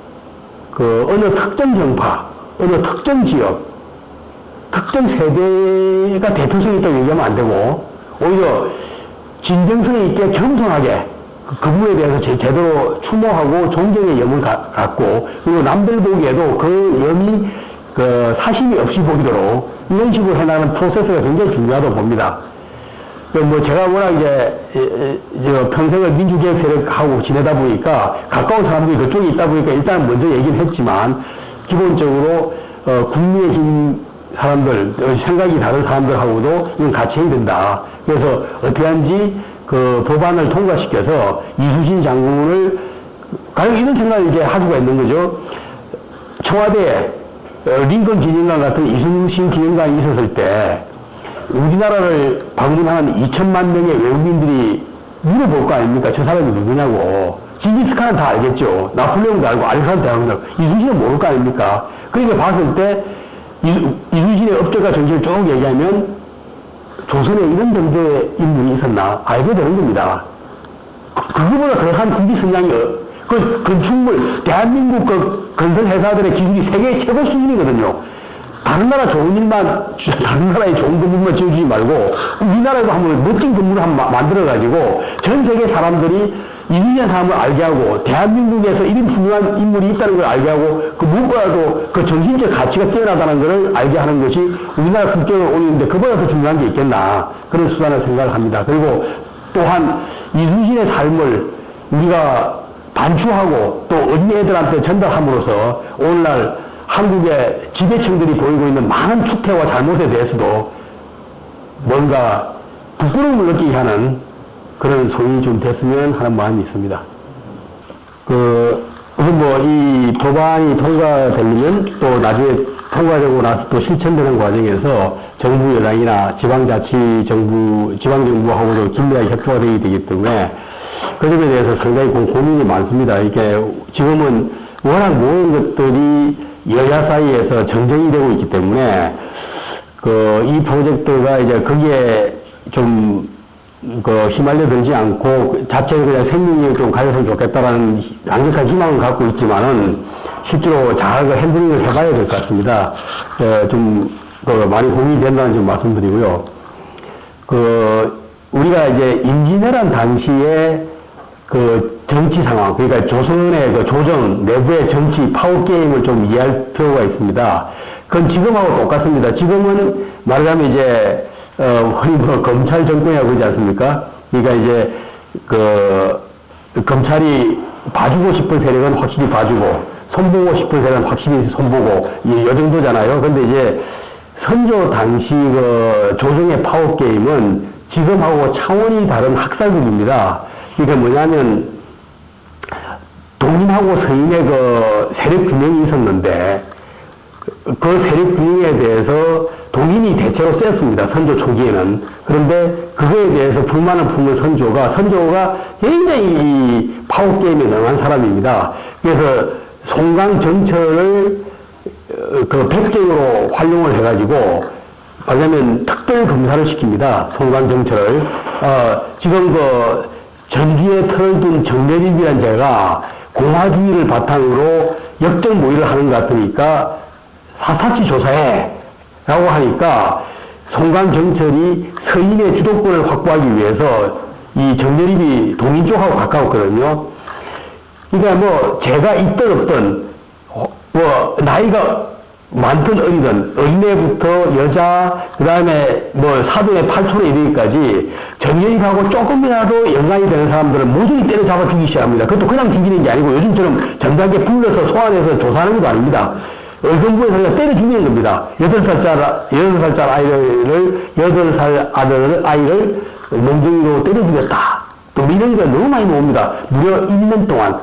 그 어느 특정 정파, 어느 특정 지역, 특정 세대가 대표성이 있다고 얘기하면 안 되고, 오히려 진정성 있게 겸손하게 그분에 대해서 제대로 추모하고 존경의 염을 갖고, 그리고 남들 보기에도 그 염이 사심이 없이 보이도록 이런 식으로 해나가는 프로세스가 굉장히 중요하다고 봅니다. 제가 워낙 이제 평생을 민주개혁 세력하고 지내다 보니까 가까운 사람들이 그쪽에 있다 보니까 일단 먼저 얘기는 했지만, 기본적으로 국민의힘 사람들, 생각이 다른 사람들하고도 이건 같이 해야 된다. 그래서 어떻게 하는지 그 법안을 통과시켜서 이순신 장군을, 가령 이런 생각을 이제 할 수가 있는 거죠. 청와대에 링컨 기념관 같은 이순신 기념관이 있었을 때 우리나라를 방문한 2천만 명의 외국인들이 물어볼 거 아닙니까? 저 사람이 누구냐고. 징기스칸은 다 알겠죠. 나폴레옹도 알고, 알렉산더 대왕도 알고. 이순신은 모를 거 아닙니까? 그러니까 봤을 때 이순신의 업적과 정신을 쭉 얘기하면 조선에 이런 정도의 인물이 있었나 알게 되는 겁니다. 그거보다 더한 국기 선양이 건축물, 대한민국 건설 회사들의 기술이 세계 최고 수준이거든요. 다른 나라 좋은 일만, 다른 나라의 좋은 건물만 지어주지 말고, 우리나라에도 한번 멋진 건물을 한번 만들어가지고, 전 세계 사람들이 이순신 사람을 알게 하고, 대한민국에서 이런 훌륭한 인물이 있다는 걸 알게 하고, 그 무엇보다도 그 정신적 가치가 뛰어나다는 걸 알게 하는 것이 우리나라 국격을 올리는데 그보다 더 중요한 게 있겠나, 그런 수단을 생각을 합니다. 그리고 또한 이순신의 삶을 우리가 반추하고 또 어린애들한테 전달함으로써 오늘날 한국의 지배층들이 보이고 있는 많은 추태와 잘못에 대해서도 뭔가 부끄러움을 느끼게 하는 그런 소인이 좀 됐으면 하는 마음이 있습니다. 우선 이 법안이 통과되려면 또 나중에 통과되고 나서 또 실천되는 과정에서 정부 여당이나 지방정부하고도 긴밀하게 협조가 되기 때문에 그 점에 대해서 상당히 고민이 많습니다. 이게 지금은 워낙 모든 것들이 여야 사이에서 정쟁이 되고 있기 때문에 이 프로젝트가 이제 거기에 좀 휘말려 들지 않고 자체로 그냥 생명력을 좀 가졌으면 좋겠다라는 강력한 희망을 갖고 있지만은 실제로 잘 핸들링을 해봐야 될 것 같습니다. 좀 많이 고민이 된다는 점 말씀드리고요. 우리가 이제 임진왜란 당시에 그 정치 상황, 그러니까 조선의 그 조정, 내부의 정치 파워 게임을 좀 이해할 필요가 있습니다. 그건 지금하고 똑같습니다. 지금은 말하자면 이제, 흔히 검찰 정권이라고 그러지 않습니까? 그러니까 이제, 검찰이 봐주고 싶은 세력은 확실히 봐주고, 손보고 싶은 세력은 확실히 손보고, 이 정도잖아요. 근데 이제, 선조 당시 조정의 파워 게임은 지금하고 차원이 다른 학살극입니다. 그러니까 뭐냐면, 동인하고 서인의 세력 균형이 있었는데, 그 세력 균형에 대해서 동인이 대체로 셌습니다. 선조 초기에는. 그런데 그거에 대해서 불만을 품는 선조가 굉장히 이 파워게임에 능한 사람입니다. 그래서 송강정철을 백제로 활용을 해가지고, 말하자면 특별 검사를 시킵니다. 송강정철을. 지금 전주에 털을 둔 정례립이라는 제가 공화주의를 바탕으로 역적 모의를 하는 것 같으니까 샅샅이 조사해 라고 하니까 송강정철이 서인의 주도권을 확보하기 위해서 이 정례립이 동인 쪽하고 가까웠거든요. 그러니까 제가 있든 없든 나이가 많든 어리든 어린애부터 여자 그 다음에 사돈의 팔촌에 이르기까지 정례립하고 조금이라도 연관이 되는 사람들은 모조리 때려잡아 죽이기 시작합니다. 그것도 그냥 죽이는 게 아니고 요즘처럼 정당하게 불러서 소환해서 조사하는 것도 아닙니다. 의금부에서 그냥 때려 죽이는 겁니다. 8살 아이를 8살 아이를 몽둥이로 때려 죽였다. 또 이런 거 너무 많이 나옵니다. 무려 1년 동안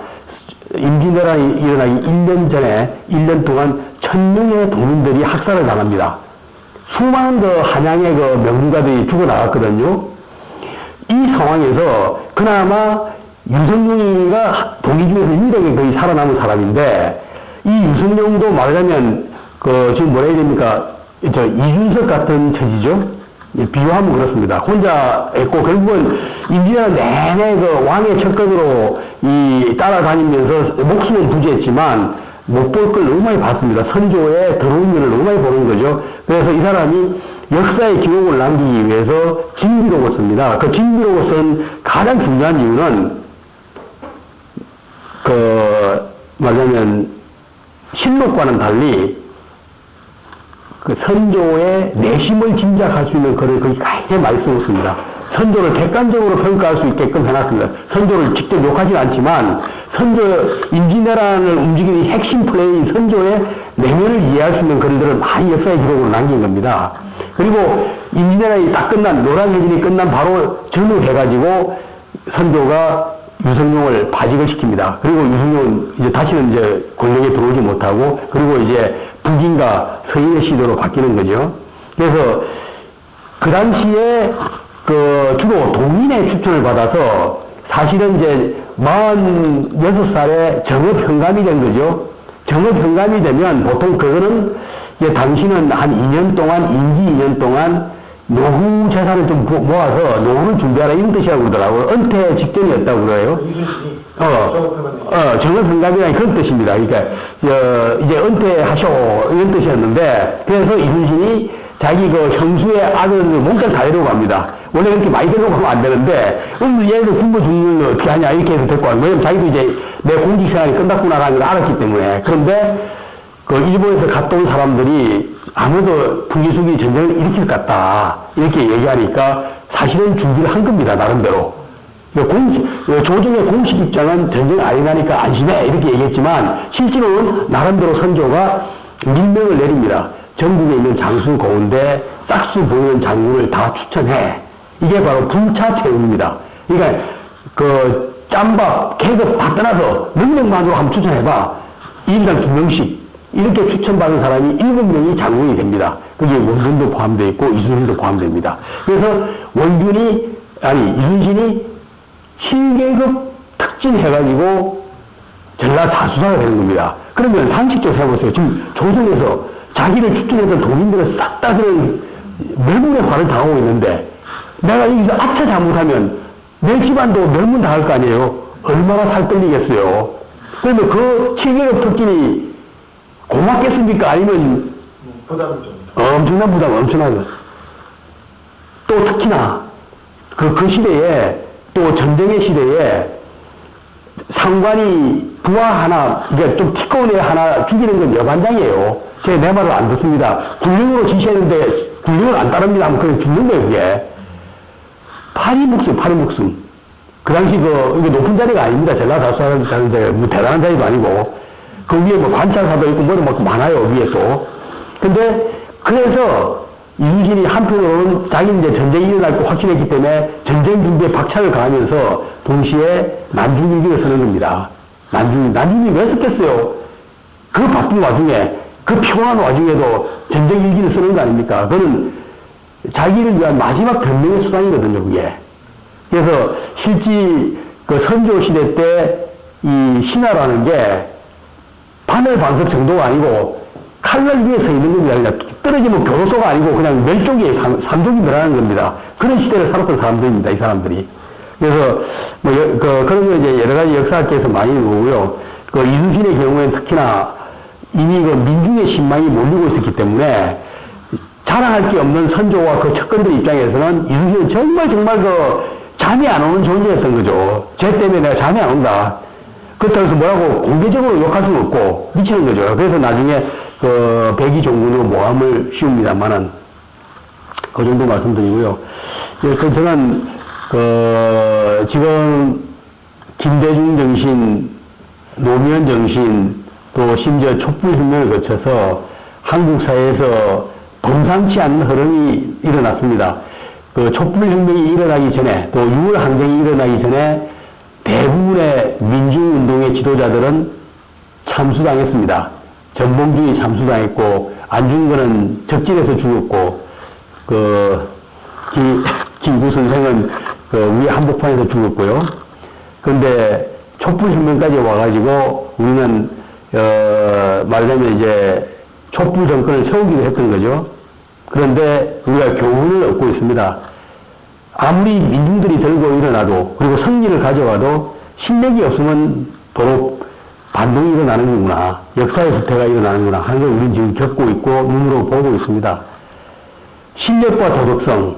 임진왜란이 일어나기 1년 동안 1000명의 동인들이 학살을 당합니다. 수많은 한양의 명문가들이 죽어나갔거든요. 이 상황에서 그나마 유성룡이가 동인 중에서 유일하게 거의 살아남은 사람인데, 이 유성룡도 말하자면 지금 뭐라 해야 됩니까? 이준석 같은 처지죠. 비유하면 그렇습니다. 혼자 있고 결국은 임진왜란 내내 왕의 척근으로 따라다니면서 목숨은 부지했지만 못 볼 걸 너무 많이 봤습니다. 선조의 더러운 면을 너무 많이 보는 거죠. 그래서 이 사람이 역사의 기록을 남기기 위해서 진비록을 씁니다. 그 진비록을 쓴 가장 중요한 이유는 말하자면 실록과는 달리 선조의 내심을 짐작할 수 있는 글을 거기 굉장히 많이 쓰고 선조를 객관적으로 평가할 수 있게끔 해놨습니다. 선조를 직접 욕하지는 않지만 임진왜란을 움직이는 핵심 플레이인 선조의 내면을 이해할 수 있는 글들을 많이 역사의 기록으로 남긴 겁니다. 그리고 임진왜란이 다 노량해진이 끝난 바로 전후해가지고 선조가 유성룡을 파직을 시킵니다. 그리고 유성룡은 다시는 권력에 들어오지 못하고, 그리고 북인과 서인의 시대로 바뀌는 거죠. 그래서 그 당시에 주로 동인의 추천을 받아서 사실은 46살에 정업현감이 된 거죠. 정업현감이 되면 보통 그거는 당신은 한 2년 동안, 임기 2년 동안 노후 재산을 좀 모아서 노후를 준비하라 이런 뜻이라고 그러더라고요. 은퇴 직전이었다고 그래요. 정업현감이라는 그런 뜻입니다. 그러니까 이제 은퇴하셔 이런 뜻이었는데, 그래서 이순신이 자기 형수의 아들을 몽땅 다 데리고 갑니다. 원래 그렇게 많이 데리고 가면 안 되는데, 얘를 굶어 죽는 걸 어떻게 하냐 이렇게 해서 데리고 가는 거예요. 자기도 내 공직 생활이 끝났구나라는 걸 알았기 때문에. 그런데 일본에서 갔다 온 사람들이 아무도 북이숙이 전쟁을 일으킬 것 같다 이렇게 얘기하니까 사실은 준비를 한 겁니다. 나름대로. 조정의 공식 입장은 전쟁 안 일어나니까 안심해 이렇게 얘기했지만 실제로는 나름대로 선조가 밀명을 내립니다. 전국에 있는 장수 고운데 싹수 보이는 장군을 다 추천해. 이게 바로 불차채용입니다. 그러니까 짬밥, 계급 다 떠나서 능력만으로 한번 추천해봐. 1인당 2명씩 이렇게 추천받은 사람이 7명이 장군이 됩니다. 거기에 원균도 포함되어 있고 이순신도 포함됩니다. 그래서 이순신이 7계급 특진해가지고 전라자수사가 되는 겁니다. 그러면 상식적으로 생각해보세요. 지금 조정에서 자기를 추천했던 동인들을 싹 다 그런 멸문의 화를 당하고 있는데, 내가 여기서 아차 잘못하면 내 집안도 멸문 당할 거 아니에요. 얼마나 살떨리겠어요. 그러면 7계급 특진이 고맙겠습니까? 아니면 부담이 좀. 엄청난 부담, 엄청나게. 또 특히나 그 시대에 또 전쟁의 시대에 상관이 부하 하나, 그러니까 좀 티꺼운 애 하나 죽이는 건 여반장이에요. 내 말을 안 듣습니다. 군령으로 지시했는데 군령을 안 따릅니다 하면 그냥 죽는 거예요, 그게. 파리 목숨. 그 당시 이게 높은 자리가 아닙니다. 전라도 다수하는 자리가 뭐 대단한 자리도 아니고. 그 위에 뭐 관찰사도 있고 뭐도 막 많아요, 위에 또. 근데, 그래서 이순신이 한편으로는 자기는 이제 전쟁이 일어날 거 확신했기 때문에 전쟁 준비에 박차를 가하면서 동시에 난중일기를 쓰는 겁니다. 난중일기 왜 썼겠어요? 그 바쁜 와중에, 그 피곤한 와중에도 전쟁 일기를 쓰는 거 아닙니까? 그거는 자기를 위한 마지막 변명의 수단이거든요, 그게. 그래서 실제 그 선조 시대 때 이 신하라는 게 바늘 반석 정도가 아니고 칼날 위에 서 있는 겁니다. 그냥 떨어지면 교도소가 아니고 그냥 멸종이, 삼족이 멸하는 겁니다. 그런 시대를 살았던 사람들입니다, 이 사람들이. 그래서 뭐 그런 거 이제 여러 가지 역사학계에서 많이 나오고요. 그 이순신의 경우에는 특히나 이미 그 민중의 신망이 몰리고 있었기 때문에 자랑할 게 없는 선조와 그 척건들 입장에서는 이순신은 정말 그 잠이 안 오는 존재였던 거죠. 쟤 때문에 내가 잠이 안 온다. 그렇다고 해서 뭐라고 공개적으로 욕할 수는 없고 미치는 거죠. 그래서 나중에 그 백의 종군으로 모함을 씌웁니다만은 그 정도 말씀드리고요. 저는 그 지금 김대중 정신, 노무현 정신, 또 심지어 촛불혁명을 거쳐서 한국 사회에서 범상치 않은 흐름이 일어났습니다. 그 촛불혁명이 일어나기 전에 또 6월 항쟁이 일어나기 전에 대부분의 민중운동의 지도자들은 참수당했습니다. 전봉준이 참수당했고 안중근은 적진에서 죽었고 김구 선생은 우리 한복판에서 죽었고요. 그런데 촛불혁명까지 와가지고 우리는 말하자면 이제 촛불 정권을 세우기도 했던 거죠. 그런데 우리가 교훈을 얻고 있습니다. 아무리 민중들이 들고 일어나도 그리고 승리를 가져와도 실력이 없으면 도로 반동이 일어나는 거구나. 역사의 후퇴가 일어나는구나 하는 걸 우리는 지금 겪고 있고 눈으로 보고 있습니다. 실력과 도덕성.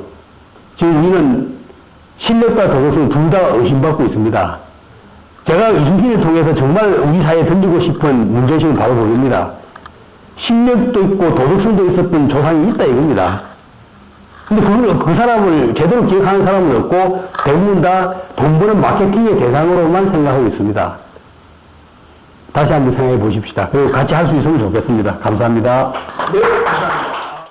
지금 우리는 실력과 도덕성 둘 다 의심받고 있습니다. 제가 이순신을 통해서 정말 우리 사회에 던지고 싶은 문제의식은 바로 그겁니다. 실력도 있고 도덕성도 있었던 조상이 있다 이겁니다. 근데 그 사람을 제대로 기억하는 사람은 없고 대부분 다 돈 버는 마케팅의 대상으로만 생각하고 있습니다. 다시 한번 생각해 보십시다. 그리고 같이 할 수 있으면 좋겠습니다. 감사합니다. 네, 감사합니다.